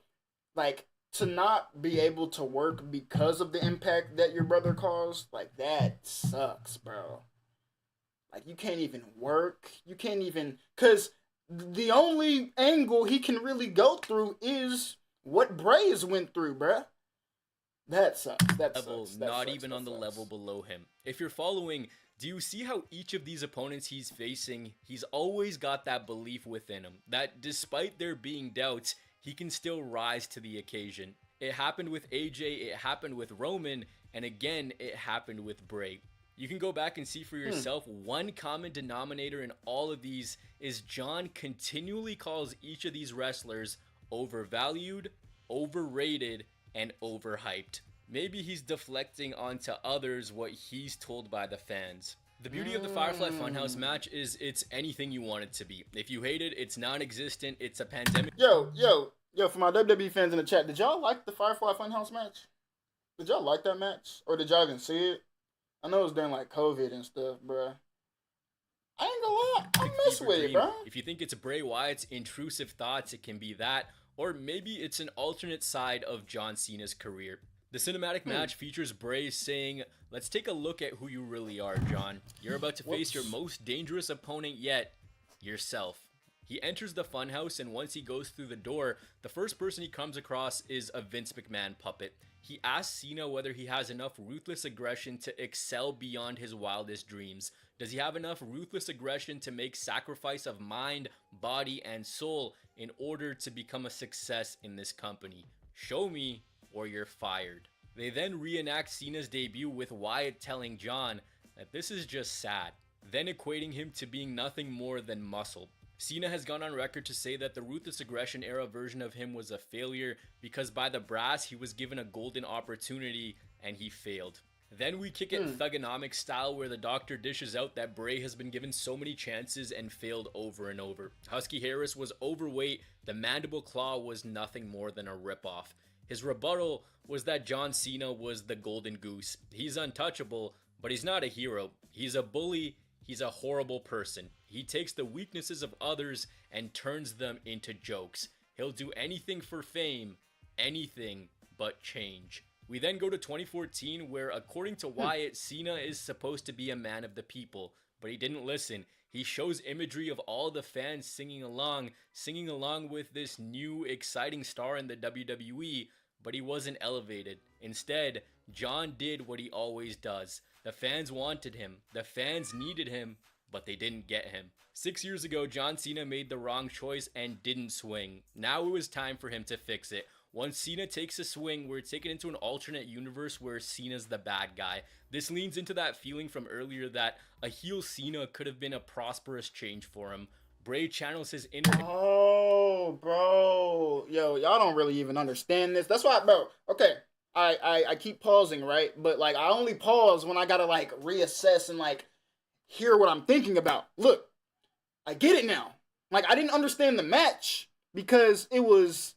like, to not be able to work because of the impact that your brother caused, like, that sucks, bro. Like, you can't even work. You can't even, because the only angle he can really go through is what Bray has went through, bruh. That sucks. That sucks. Not even on the level below him. If you're following, do you see how each of these opponents he's facing, he's always got that belief within him, that despite there being doubts, he can still rise to the occasion. It happened with AJ, it happened with Roman, and again, it happened with Bray. You can go back and see for yourself, one common denominator in all of these is John continually calls each of these wrestlers overvalued, overrated, and overhyped. Maybe he's deflecting onto others what he's told by the fans. The beauty of the Firefly Funhouse match is it's anything you want it to be. If you hate it, it's non-existent, it's a pandemic. Yo, for my WWE fans in the chat, did y'all like the Firefly Funhouse match? Did y'all like that match? Or did y'all even see it? I know it was during like COVID and stuff, bruh. I ain't gonna lie, I mess with it, bruh. If you think it's Bray Wyatt's intrusive thoughts, it can be that. Or maybe it's an alternate side of John Cena's career. The cinematic match features Bray saying, "Let's take a look at who you really are, John. You're about to face your most dangerous opponent yet, yourself." He enters the funhouse, and once he goes through the door, the first person he comes across is a Vince McMahon puppet. He asks Cena whether he has enough ruthless aggression to excel beyond his wildest dreams. Does he have enough ruthless aggression to make sacrifice of mind, body, and soul in order to become a success in this company? Show me, or you're fired. They then reenact Cena's debut with Wyatt telling John that this is just sad, then equating him to being nothing more than muscle. Cena has gone on record to say that the Ruthless Aggression era version of him was a failure because by the brass he was given a golden opportunity and he failed. Then we kick it Thugonomics style where the doctor dishes out that Bray has been given so many chances and failed over and over. Husky Harris was overweight, the Mandible Claw was nothing more than a ripoff. His rebuttal was that John Cena was the golden goose. He's untouchable, but he's not a hero. He's a bully, he's a horrible person. He takes the weaknesses of others and turns them into jokes. He'll do anything for fame, anything but change. We then go to 2014 where, according to Wyatt, Cena is supposed to be a man of the people, but he didn't listen. He shows imagery of all the fans singing along with this new exciting star in the WWE, but he wasn't elevated. Instead, John did what he always does. The fans wanted him, the fans needed him, but they didn't get him. 6 years ago, John Cena made the wrong choice and didn't swing. Now it was time for him to fix it. Once Cena takes a swing, we're taken into an alternate universe where Cena's the bad guy. This leans into that feeling from earlier that a heel Cena could have been a prosperous change for him. Bray channels his inner... Oh, bro. Yo, y'all don't really even understand this. That's why, bro, okay, I keep pausing, right? But, like, I only pause when I gotta, like, reassess and, like, hear what I'm thinking about. Look, I get it now. Like, I didn't understand the match because it was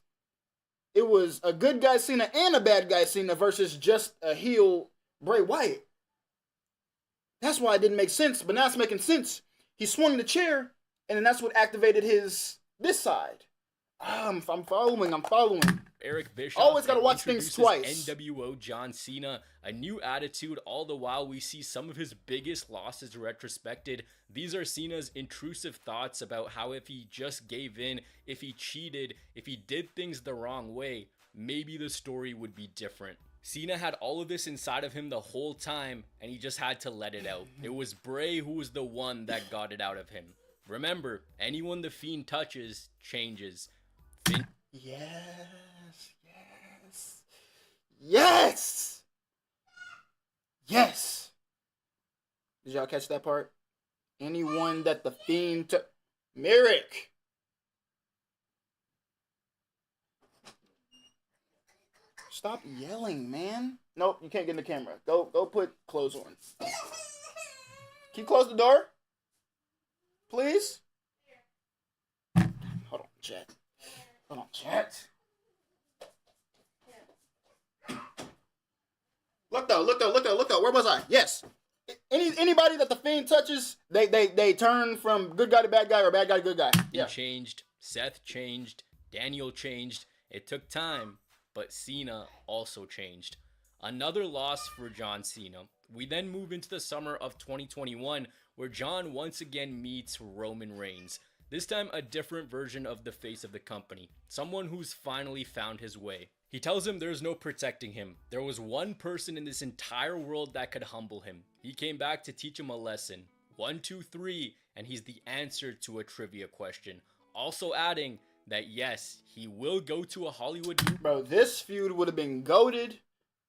a good guy Cena and a bad guy Cena versus just a heel Bray Wyatt. That's why it didn't make sense, but now it's making sense. He swung the chair, and then that's what activated this side. I'm following. Eric Bischoff always gotta watch things twice. NWO John Cena, a new attitude, all the while we see some of his biggest losses retrospected. These are Cena's intrusive thoughts about how if he just gave in, if he cheated, if he did things the wrong way, maybe the story would be different. Cena had all of this inside of him the whole time, and he just had to let it out. It was Bray who was the one that got it out of him. Remember, anyone the Fiend touches, changes. Yes! Did y'all catch that part? Anyone that the Fiend Merrick! Stop yelling, man. Nope, you can't get in the camera. Go put clothes on. Can you close the door? Please? Hold on, chat. Hold on, chat. Look though. Where was I? Yes. Anybody that the Fiend touches, they turn from good guy to bad guy or bad guy to good guy. Yeah. He changed. Seth changed. Daniel changed. It took time, but Cena also changed. Another loss for John Cena. We then move into the summer of 2021, where John once again meets Roman Reigns. This time a different version of the face of the company. Someone who's finally found his way. He tells him there's no protecting him. There was one person in this entire world that could humble him. He came back to teach him a lesson. 1, 2, 3, and he's the answer to a trivia question. Also adding that yes, he will go to a Hollywood... Bro, this feud would have been goated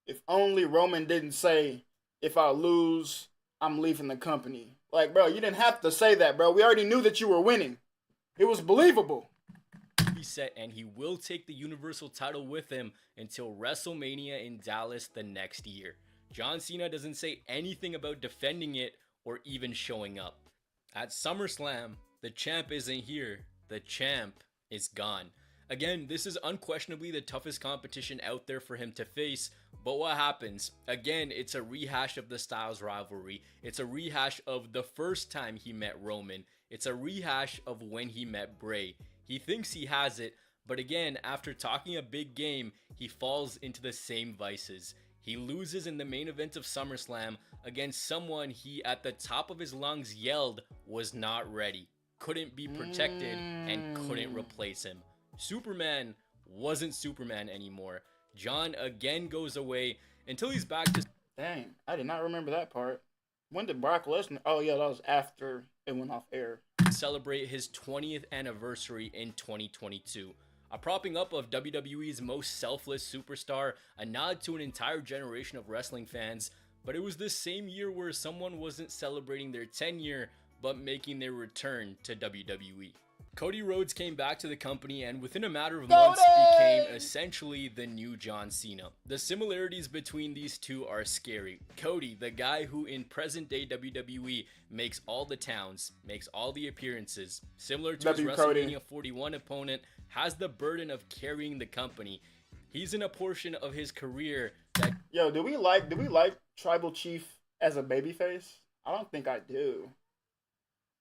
if only Roman didn't say, if I lose, I'm leaving the company. Like, bro, you didn't have to say that, bro. We already knew that you were winning. It was believable. Set, and he will take the Universal title with him until WrestleMania in Dallas the next year. John Cena doesn't say anything about defending it or even showing up. At SummerSlam, the champ isn't here. The champ is gone. Again, this is unquestionably the toughest competition out there for him to face, but what happens? Again, it's a rehash of the Styles rivalry. It's a rehash of the first time he met Roman. It's a rehash of when he met Bray. He thinks he has it, but again, after talking a big game, he falls into the same vices. He loses in the main event of SummerSlam against someone he, at the top of his lungs, yelled was not ready, couldn't be protected, and couldn't replace him. Superman wasn't Superman anymore. John again goes away until he's back to... Dang, I did not remember that part. When did Brock Lesnar... Oh yeah, that was after it went off air. Celebrate his 20th anniversary in 2022. A propping up of WWE's most selfless superstar, a nod to an entire generation of wrestling fans, but it was the same year where someone wasn't celebrating their tenure, but making their return to WWE. Cody Rhodes came back to the company and within a matter of months became essentially the new John Cena. The similarities between these two are scary. Cody, the guy who in present day WWE makes all the towns, makes all the appearances, similar to his WrestleMania 41 opponent, has the burden of carrying the company. He's in a portion of his career that... Yo, do we like Tribal Chief as a babyface? I don't think I do.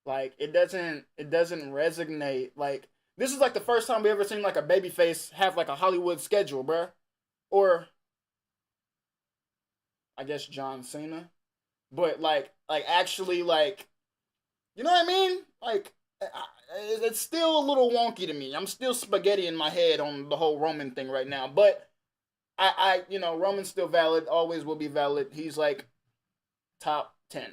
Like, it doesn't resonate. Like, this is like the first time we ever seen like a babyface have like a Hollywood schedule, bruh. Or, I guess John Cena. But like actually like, you know what I mean? Like, it's still a little wonky to me. I'm still spaghetti in my head on the whole Roman thing right now. But you know, Roman's still valid, always will be valid. He's like top 10.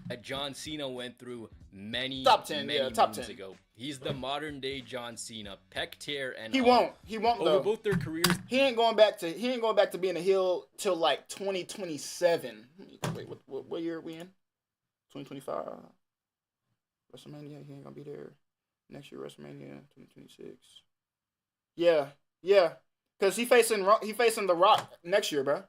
That John Cena went through many top 10 ago. He's the modern day John Cena, peck tear and he won't over though. Both their careers. He ain't going back to being a heel till like 2027. Wait, what year are we in? 2025. WrestleMania, he ain't gonna be there. Next year WrestleMania 2026. Yeah. Cause he facing The Rock next year, bro.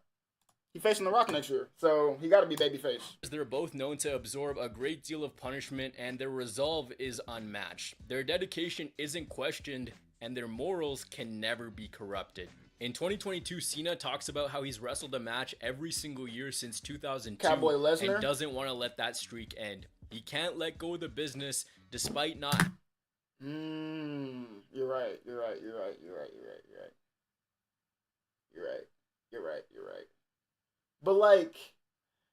He facing The Rock next year, so he got to be babyface. They're both known to absorb a great deal of punishment, and their resolve is unmatched. Their dedication isn't questioned, and their morals can never be corrupted. In 2022, Cena talks about how he's wrestled a match every single year since 2002 Cowboy Lesnar, and doesn't want to let that streak end. He can't let go of the business despite not... You're right. But like,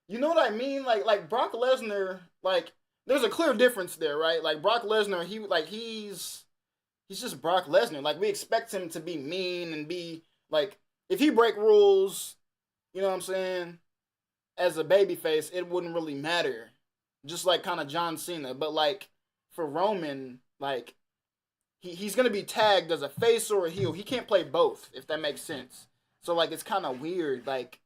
you know what I mean? Like Brock Lesnar, like there's a clear difference there, right? Like Brock Lesnar, he's just Brock Lesnar. Like we expect him to be mean and be like, if he break rules, you know what I'm saying? As a babyface, it wouldn't really matter. Just like kind of John Cena, but like for Roman, like he's gonna be tagged as a face or a heel. He can't play both, if that makes sense. So like it's kind of weird, like.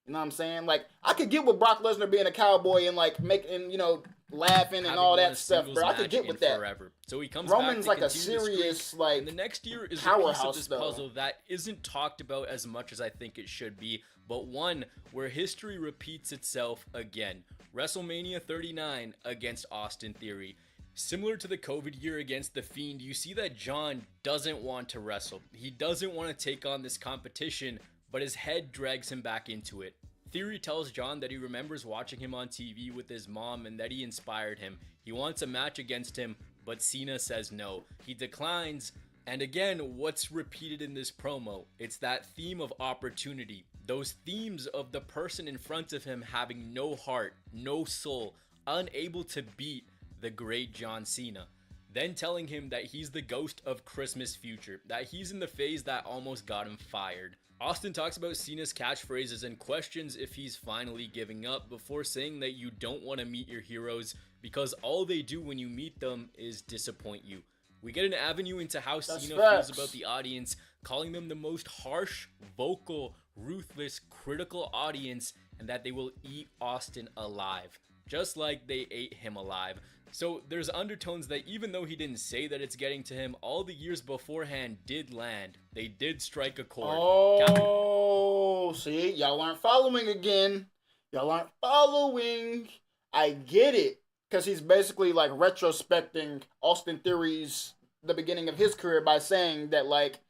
You know what I'm saying? Like, I could get with Brock Lesnar being a cowboy and, like, making, you know, laughing and having all won that a stuff, singles bro. I could match get in with that. forever. So he comes Roman's back to like a continue the streak, serious, like, and the next year is a piece powerhouse, of this though. puzzle that isn't talked about as much as I think it should be, but one where history repeats itself again. WrestleMania 39 against Austin Theory. Similar to the COVID year against The Fiend, you see that John doesn't want to wrestle. He doesn't want to take on this competition, but his head drags him back into it. Theory tells John that he remembers watching him on TV with his mom and that he inspired him. He wants a match against him, but Cena says no. He declines, and again, what's repeated in this promo? It's that theme of opportunity. Those themes of the person in front of him having no heart, no soul, unable to beat the great John Cena. Then telling him that he's the ghost of Christmas future, that he's in the phase that almost got him fired. Austin talks about Cena's catchphrases and questions if he's finally giving up before saying that you don't want to meet your heroes because all they do when you meet them is disappoint you. We get an avenue into how Cena feels about the audience, calling them the most harsh, vocal, ruthless, critical audience, and that they will eat Austin alive, just like they ate him alive. So there's undertones that even though he didn't say that it's getting to him, all the years beforehand did land. They did strike a chord. Oh, see, y'all aren't following again. Y'all aren't following. I get it. Because he's basically like retrospecting Austin Theory's, the beginning of his career by saying that, like,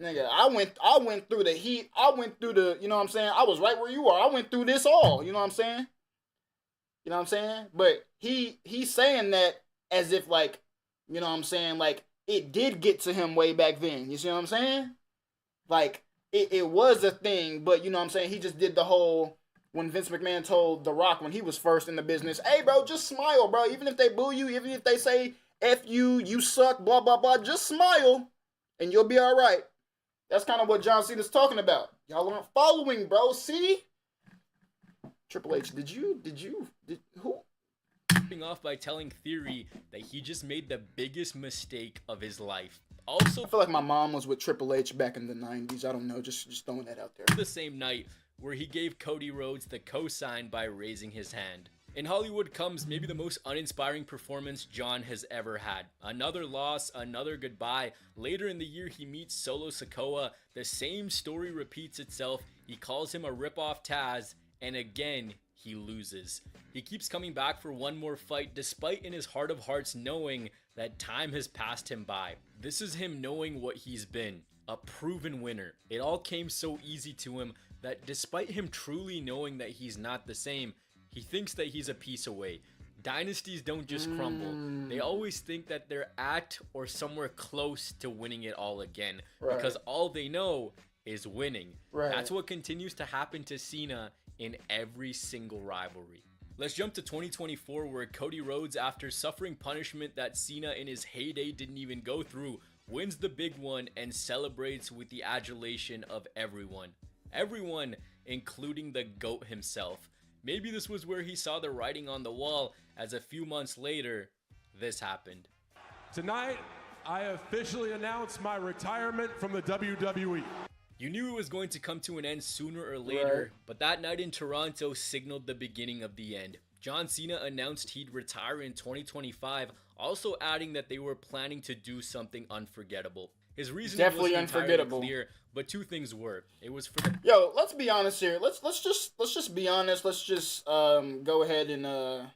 nigga, I went through the heat. I went through the, you know what I'm saying? I was right where you are. I went through this all. You know what I'm saying? You know what I'm saying? But he's saying that as if, like, you know what I'm saying, like, it did get to him way back then. You see what I'm saying? Like, it was a thing, but you know what I'm saying? He just did the whole, when Vince McMahon told The Rock when he was first in the business, hey, bro, just smile, bro. Even if they boo you, even if they say, F you, you suck, blah, blah, blah, just smile, and you'll be all right. That's kind of what John Cena's talking about. Y'all aren't following, bro. See? Triple H, who? Off by telling Theory that he just made the biggest mistake of his life. Also, I feel like my mom was with Triple H back in the 90s. I don't know, just throwing that out there. The same night where he gave Cody Rhodes the cosign by raising his hand. In Hollywood comes maybe the most uninspiring performance John has ever had. Another loss, another goodbye. Later in the year, he meets Solo Sikoa. The same story repeats itself. He calls him a rip-off Taz, and again, he loses. He keeps coming back for one more fight, despite in his heart of hearts knowing that time has passed him by. This is him knowing what he's been, a proven winner. It all came so easy to him that despite him truly knowing that he's not the same, he thinks that he's a piece away. Dynasties don't just crumble. They always think that they're at or somewhere close to winning it all again, because all they know is winning. That's what continues to happen to Cena in every single rivalry. Let's jump to 2024, where Cody Rhodes, after suffering punishment that Cena in his heyday didn't even go through, wins the big one and celebrates with the adulation of everyone. Everyone, including the GOAT himself. Maybe this was where he saw the writing on the wall, as a few months later, this happened. Tonight, I officially announce my retirement from the WWE. You knew it was going to come to an end sooner or later, but that night in Toronto signaled the beginning of the end. John Cena announced he'd retire in 2025, also adding that they were planning to do something unforgettable. His reason Definitely wasn't unforgettable. entirely clear, but two things were. It was for the Yo, let's be honest here. Let's just be honest. Let's just go ahead and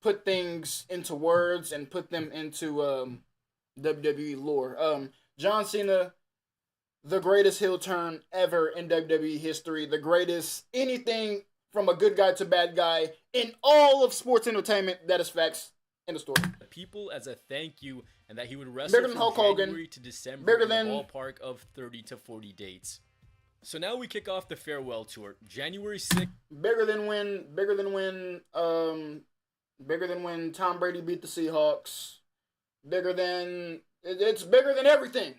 put things into words and put them into WWE lore. John Cena, the greatest heel turn ever in WWE history, the greatest anything from a good guy to bad guy in all of sports entertainment. That is facts. End of story. People as a thank you, and that he would wrestle from Hulk Hogan. January to December Bigger in the than- ballpark of 30 to 40 dates. So now we kick off the farewell tour, January 6th. Bigger than when Tom Brady beat the Seahawks. It's bigger than everything.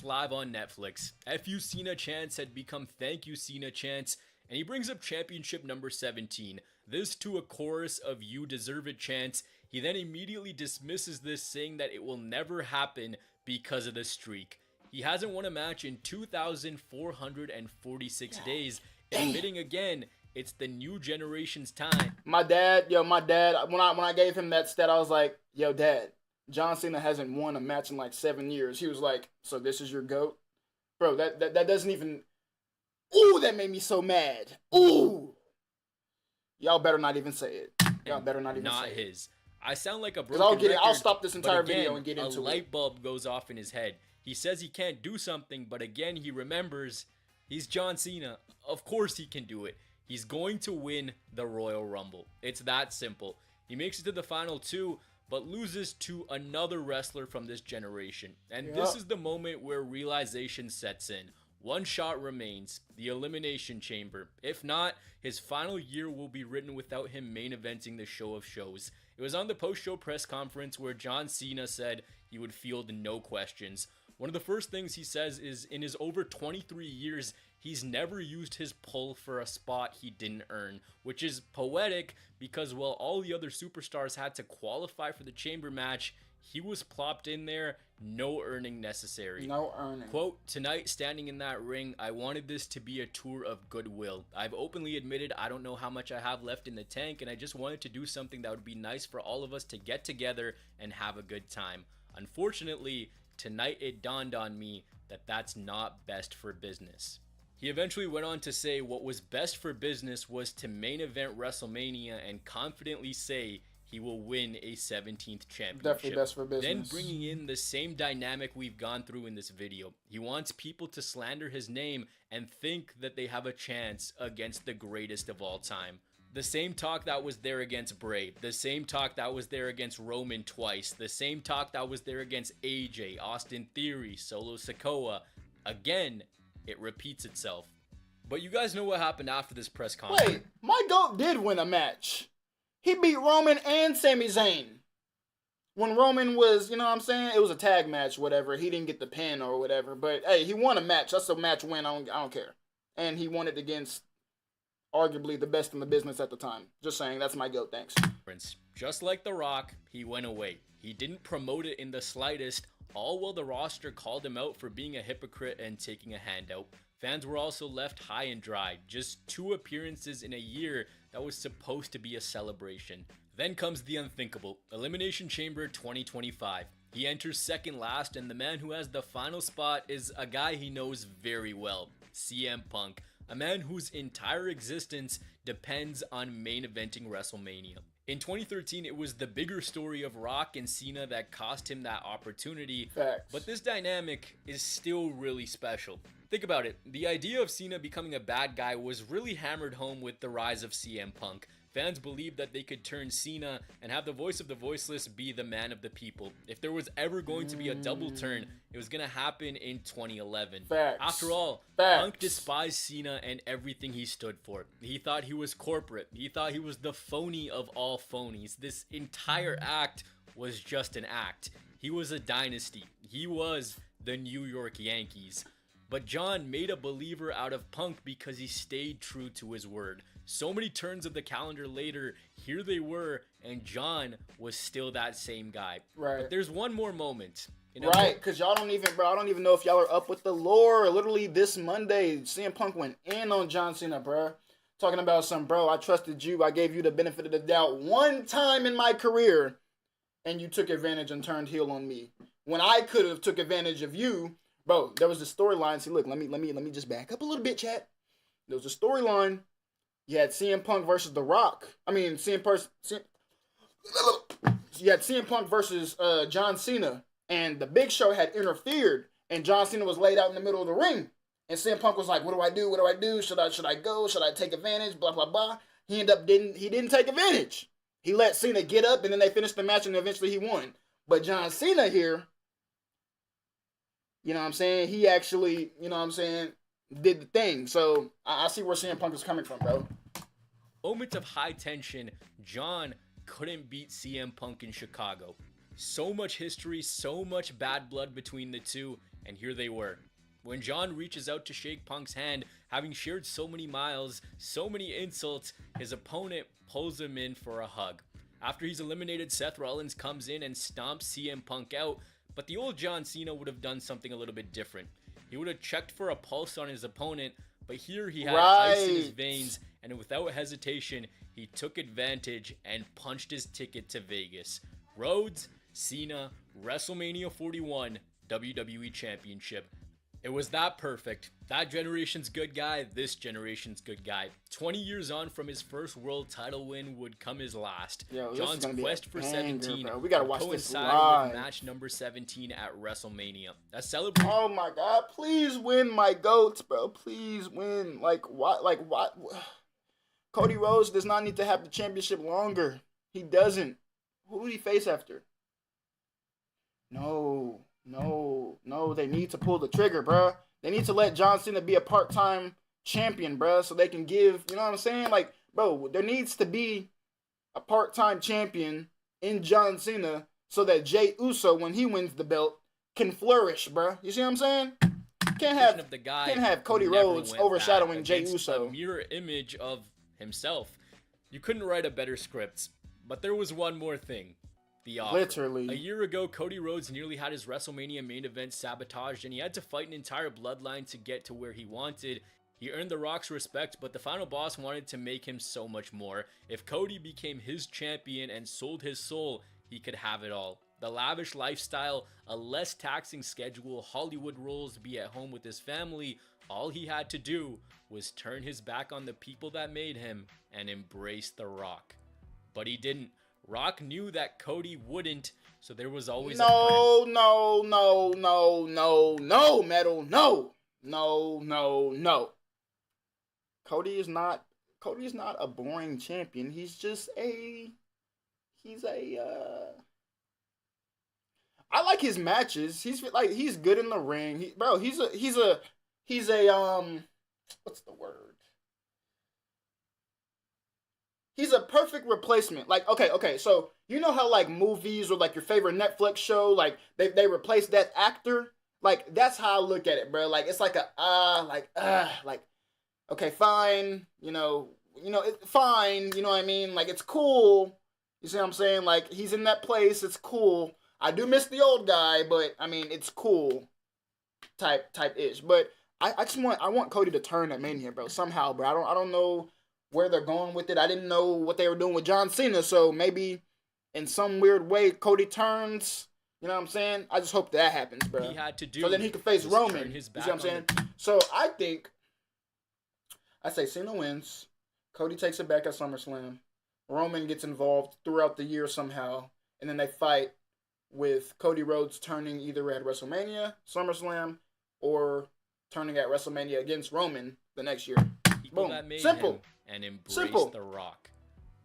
Live on Netflix. FU Cena chants had become Thank You Cena chants, and he brings up championship number 17. This to a chorus of You Deserve It chants. He then immediately dismisses this, saying that it will never happen because of the streak. He hasn't won a match in 2,446 days, admitting again It's the new generation's time. My dad, when I gave him that stat, I was like, yo, Dad, John Cena hasn't won a match in like 7 years. He was like, so this is your GOAT? Bro, that doesn't even... Ooh, that made me so mad. Ooh. Y'all better not even say it. Y'all better not even say it. Not his. I sound like a broken record. I'll stop this entire again, video and get into it. A light bulb goes off in his head. He says he can't do something, but again, he remembers he's John Cena. Of course he can do it. He's going to win the Royal Rumble. It's that simple. He makes it to the final 2, but loses to another wrestler from this generation. And this is the moment where realization sets in. One shot remains, the Elimination Chamber. If not, his final year will be written without him main eventing the show of shows. It was on the post-show press conference where John Cena said he would field no questions. One of the first things he says is in his over 23 years, he's never used his pull for a spot he didn't earn, which is poetic because while all the other superstars had to qualify for the chamber match, he was plopped in there, no earning necessary. No earning. Quote, tonight, standing in that ring, I wanted this to be a tour of goodwill. I've openly admitted I don't know how much I have left in the tank, and I just wanted to do something that would be nice for all of us to get together and have a good time. Unfortunately, tonight it dawned on me that that's not best for business. He eventually went on to say what was best for business was to main event WrestleMania and confidently say he will win a 17th championship. Definitely best for business. Then bringing in the same dynamic we've gone through in this video. He wants people to slander his name and think that they have a chance against the greatest of all time. The same talk that was there against Bray, the same talk that was there against Roman twice, the same talk that was there against AJ, Austin Theory, Solo Sikoa. Again, it repeats itself. But you guys know what happened after this press conference. Wait, my GOAT did win a match. He beat Roman and Sami Zayn. When Roman was, you know what I'm saying? It was a tag match, whatever. He didn't get the pin or whatever. But, hey, he won a match. That's a match win. I don't care. And he won it against arguably the best in the business at the time. Just saying, that's my GOAT. Thanks. Just like The Rock, he went away. He didn't promote it in the slightest, all while the roster called him out for being a hypocrite and taking a handout. Fans were also left high and dry. Just 2 appearances in a year that was supposed to be a celebration. Then comes the unthinkable, Elimination Chamber 2025. He enters second last, and the man who has the final spot is a guy he knows very well, CM Punk, a man whose entire existence depends on main eventing WrestleMania. In 2013, it was the bigger story of Rock and Cena that cost him that opportunity, but this dynamic is still really special. Think about it, the idea of Cena becoming a bad guy was really hammered home with the rise of CM Punk. Fans believed that they could turn Cena and have the voice of the voiceless be the man of the people. If there was ever going to be a double turn, it was going to happen in 2011. After all, Punk despised Cena and everything he stood for. He thought he was corporate. He thought he was the phony of all phonies. This entire act was just an act. He was a dynasty. He was the New York Yankees. But John made a believer out of Punk because he stayed true to his word. So many turns of the calendar later, here they were, and John was still that same guy. Right. But there's one more moment. Right, because y'all don't even, bro, I don't even know if y'all are up with the lore. Literally this Monday, CM Punk went in on John Cena, bro. Talking about some, bro, I trusted you. I gave you the benefit of the doubt one time in my career, and you took advantage and turned heel on me. When I could have took advantage of you, bro, there was a storyline. See, look, let me just back up a little bit, chat. There was a storyline. You had CM Punk versus The Rock. I mean, you had CM Punk versus John Cena, and the Big Show had interfered, and John Cena was laid out in the middle of the ring, and CM Punk was like, "What do I do? What do I do? Should I go? Should I take advantage? Blah blah blah." He didn't take advantage. He let Cena get up, and then they finished the match, and eventually he won. But John Cena here, you know what I'm saying? He actually, you know what I'm saying, did the thing. So I see where CM Punk is coming from, bro. Moment of high tension, John couldn't beat CM Punk in Chicago. So much history, so much bad blood between the two, and here they were. When John reaches out to shake Punk's hand, having shared so many miles, so many insults, his opponent pulls him in for a hug. After he's eliminated, Seth Rollins comes in and stomps CM Punk out, but the old John Cena would have done something a little bit different. He would have checked for a pulse on his opponent, but here he had ice in his veins, and without hesitation, he took advantage and punched his ticket to Vegas. Rhodes, Cena, WrestleMania 41, WWE Championship. It was that perfect. That generation's good guy, this generation's good guy. 20 years on from his first world title win would come his last. Yo, John's quest for 17 bro. We gotta would watch this coincide live. with match number 17 at WrestleMania. A celebration. Oh my God! Please win, my goats, bro. Please win. Like what? Like what? Cody Rhodes does not need to have the championship longer. He doesn't. Who would he face after? No. They need to pull the trigger, bruh. They need to let John Cena be a part-time champion, bruh, so they can give, you know what I'm saying? Like, bro, there needs to be a part-time champion in John Cena so that Jey Uso, when he wins the belt, can flourish, bruh. You see what I'm saying? Can't have Cody Rhodes overshadowing Jey Uso. A mirror image of himself. You couldn't write a better script, but there was one more thing. The offer. Literally. A year ago, Cody Rhodes nearly had his WrestleMania main event sabotaged, and he had to fight an entire bloodline to get to where he wanted. He earned The Rock's respect, but the final boss wanted to make him so much more. If Cody became his champion and sold his soul, he could have it all. The lavish lifestyle, a less taxing schedule, Hollywood roles, be at home with his family. All he had to do was turn his back on the people that made him and embrace The Rock. But he didn't. Rock knew that Cody wouldn't, so there was always a plan. No, Metal, no. Cody is not a boring champion. He's I like his matches. He's good in the ring. He's a what's the word? He's a perfect replacement. Like, okay, so you know how like movies or like your favorite Netflix show, like they replace that actor? Like, that's how I look at it, bro. Like, it's like okay, fine, fine, you know what I mean? Like, it's cool. You see what I'm saying? Like, he's in that place, it's cool. I do miss the old guy, but I mean, it's cool type-ish. But I want Cody to turn at Mania, bro, somehow, bro. I don't know where they're going with it. I didn't know what they were doing with John Cena, so maybe in some weird way Cody turns. You know what I'm saying? I just hope that happens, bro. He had to do so then he could face Roman. You see what I'm saying? So I say Cena wins. Cody takes it back at SummerSlam. Roman gets involved throughout the year somehow, and then they fight with Cody Rhodes turning either at WrestleMania, SummerSlam, or turning at WrestleMania against Roman the next year. Boom. Simple. And embraced The Rock.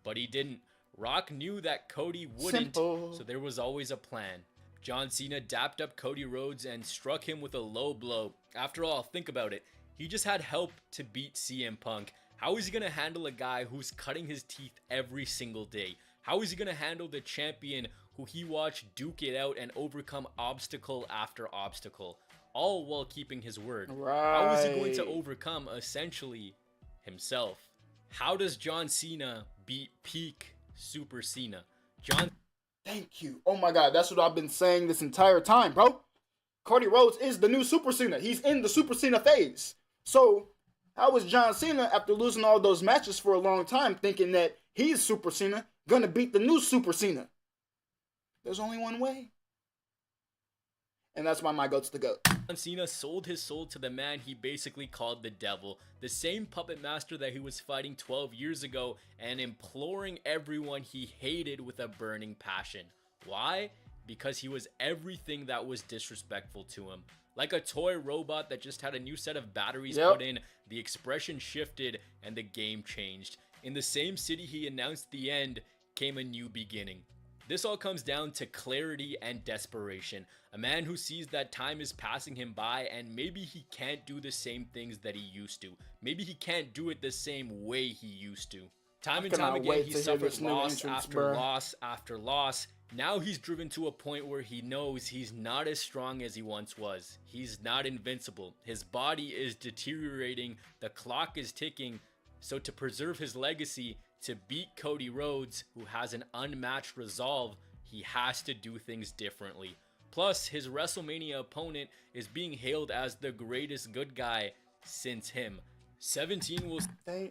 But he didn't. Rock knew that Cody wouldn't, so there was always a plan. John Cena dapped up Cody Rhodes and struck him with a low blow. After all, think about it. He just had help to beat CM Punk. How is he going to handle a guy who's cutting his teeth every single day? How is he going to handle the champion who he watched duke it out and overcome obstacle after obstacle, all while keeping his word? Right. How is he going to overcome, essentially, himself? How does John Cena beat peak Super Cena? Thank you. Oh my God, that's what I've been saying this entire time, bro. Cody Rhodes is the new Super Cena. He's in the Super Cena phase. So, how is John Cena, after losing all those matches for a long time, thinking that he's Super Cena, gonna beat the new Super Cena? There's only one way. And that's why my goat's the GOAT. John Cena sold his soul to the man he basically called the devil, the same puppet master that he was fighting 12 years ago and imploring everyone he hated with a burning passion. Why? Because he was everything that was disrespectful to him. Like a toy robot that just had a new set of batteries put in, the expression shifted and the game changed. In the same city he announced the end came a new beginning. This all comes down to clarity and desperation. A man who sees that time is passing him by and maybe he can't do the same things that he used to. Maybe he can't do it the same way he used to. Time and time again, he suffered loss after loss after loss. Now he's driven to a point where he knows he's not as strong as he once was. He's not invincible. His body is deteriorating. The clock is ticking. So to preserve his legacy, to beat Cody Rhodes, who has an unmatched resolve, he has to do things differently. Plus, his WrestleMania opponent is being hailed as the greatest good guy since him. 17 will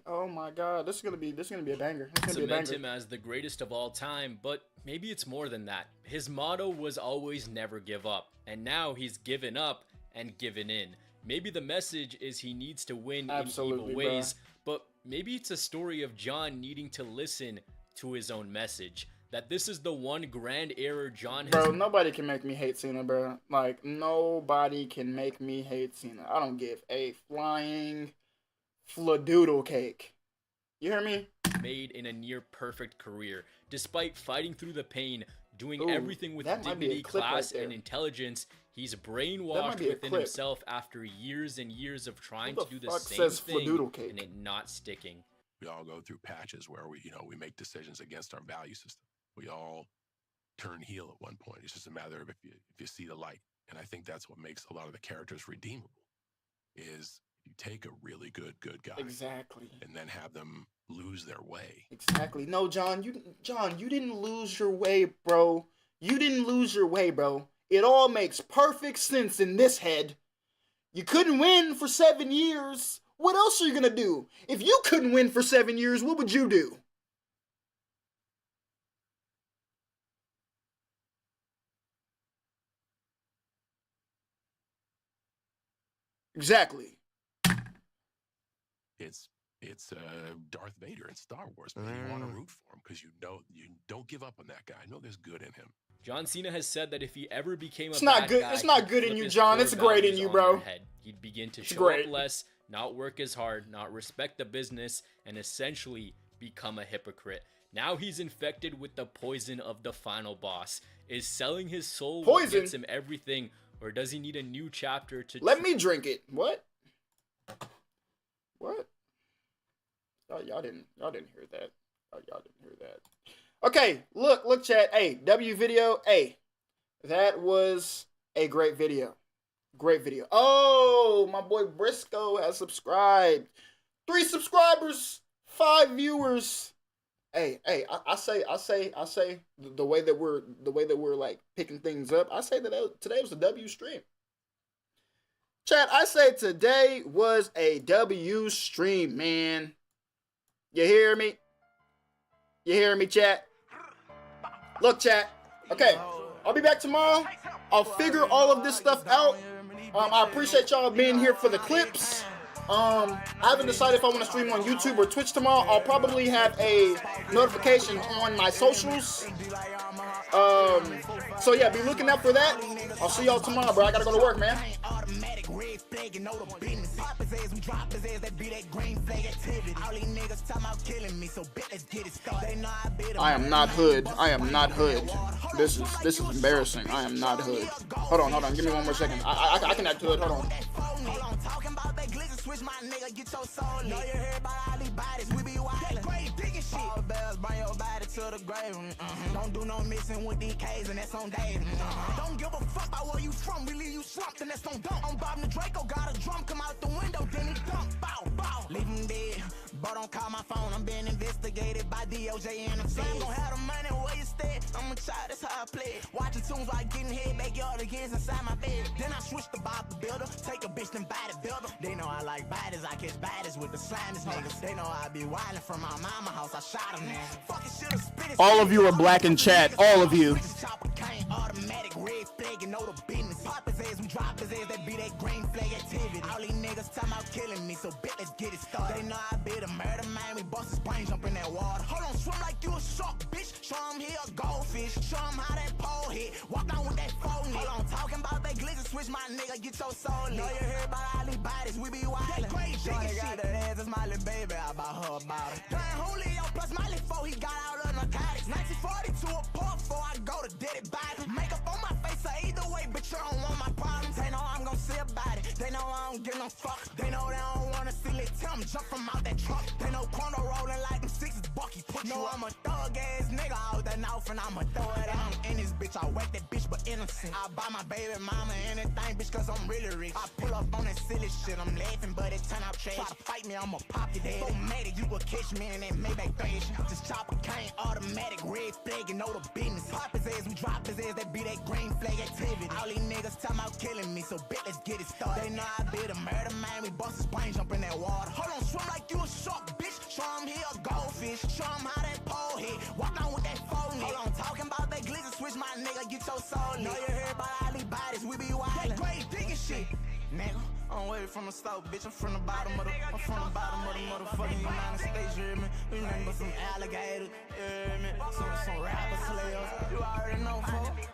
Oh my God, this is gonna be a banger. This is gonna be a cement banger. him as the greatest of all time, but maybe it's more than that. His motto was always never give up, and now he's given up and given in. Maybe the message is he needs to win in evil ways, but maybe it's a story of John needing to listen to his own message. That this is the one grand error John has. Bro, nobody can make me hate Cena, bro. Like, nobody can make me hate Cena. I don't give a flying fladoodle cake. You hear me? Made in a near perfect career, despite fighting through the pain, doing everything with dignity, class, and intelligence. He's brainwashed within himself after years and years of trying to do the same thing and it not sticking. We all go through patches where we make decisions against our value system. We all turn heel at one point. It's just a matter of if you see the light. And I think that's what makes a lot of the characters redeemable. Is you take a really good guy, exactly, and then have them lose their way. Exactly. No, John, you didn't lose your way, bro. You didn't lose your way, bro. It all makes perfect sense in this head. You couldn't win for 7 years. What else are you gonna do? If you couldn't win for 7 years, what would you do? Exactly. It's Darth Vader in Star Wars, man. You want to root for him because you don't give up on that guy. I know there's good in him. John Cena has said that if he ever became it's not good. It's not good in you, John. It's great in you, bro. He'd begin to show up less, not work as hard, not respect the business, and essentially become a hypocrite. Now he's infected with the poison of the final boss. Is selling his soul what gets him everything, or does he need a new chapter to... Let me drink it. What? What? Oh, y'all didn't hear that. Oh, y'all didn't hear that. Okay, look, chat. Hey, W video. Hey, that was a great video. Great video. Oh, my boy Briscoe has subscribed. 3 subscribers, 5 viewers. Hey, I say the way that we're like picking things up. I say that today was a W stream. Chat, I say today was a W stream, man. You hear me? You hear me, chat? Look, chat. Okay, I'll be back tomorrow. I'll figure all of this stuff out. I appreciate y'all being here for the clips. I haven't decided if I want to stream on YouTube or Twitch tomorrow. I'll probably have a notification on my socials. So yeah, be looking out for that. I'll see y'all tomorrow, bro. I gotta go to work, man. I am not hood. I am not hood. This is embarrassing. I am not hood. Hold on. Give me 1 more second. I can act hood. Hold on. Switch my nigga, get your soul. Know you heard about all these bodies, we be wildin'. Great digging shit. All bells, bring your body to the grave. Don't do no mixing with these K's, and that's on Dave. Don't give a fuck about where you from, we leave you slumped, and that's on dump. I'm Bob the Draco, got a drum, come out the window, then he dump. Bow, bow. Leave him dead, but don't call my phone, I'm being investigated by DOJ and the feds. Gon' have the money where you stay, I'm a child, that's how I play. Watching tunes like getting head, backyard against inside my bed. Then I switch to Bob the Builder, take a bitch, then body builder. They know I like bodies, I catch bodies with the slimest niggas. They know I be wildin' from my mama house, I shot him there. Fucking shit, spit it. All of you are black in chat, all of you. Automatic red flag, you know the business. Pop his ass, we drop his ass, that be that green flag activity. All these niggas talking about killing me, so bet let's get it started. They know I be the murder man, we bust his brain, jump in that water. Hold on, swim like you a shark, bitch. Show him he a goldfish, show him how that pole hit. Walk down with that phone. Hold on, talking about that glizzy switch, my nigga, get your soul lit. Know you heard about all these bodies, we be wildin'. Great shit. Got that ass, it's my little baby, I bought her about it. Damn, Julio plus my little foe, he got out of narcotics. 1942 a port before I go to dead it body. Makeup on my face, so either way, bitch, you don't want my problems. They know I'm gon' see about it. They know I don't give no fuck. They know they don't wanna see it. Tell them jump from out that truck. They know Quando rolling like them sixes, Bucky put you up. I'm a thug ass nigga out that mouth and I'ma throw it out. In this bitch, I whack that bitch, but innocent. I buy my baby mama anything, bitch, cause I'm really rich. I pull up on that silly shit, I'm laughing, but it turn out trash. Try to fight me, I'ma pop your dead. Automatic, you will catch me in that Maybach thrash. This chopper came automatic, red flag, you know the business. Pop his ass, we drop his ass, that be that green flag activity. All these niggas talking about killing me, so bet let's get it started. They know I be the murder man, we bust his brain, jump in that water. Hold on, Know you heard about all these bodies, we be wildin'. Great digging shit. Nigga, I'm way from the stove, bitch. I'm from the bottom of the motherfucking United States, you hear me? We nothing but some alligators, you hear me? Some rappers, slayers, you already know, folks.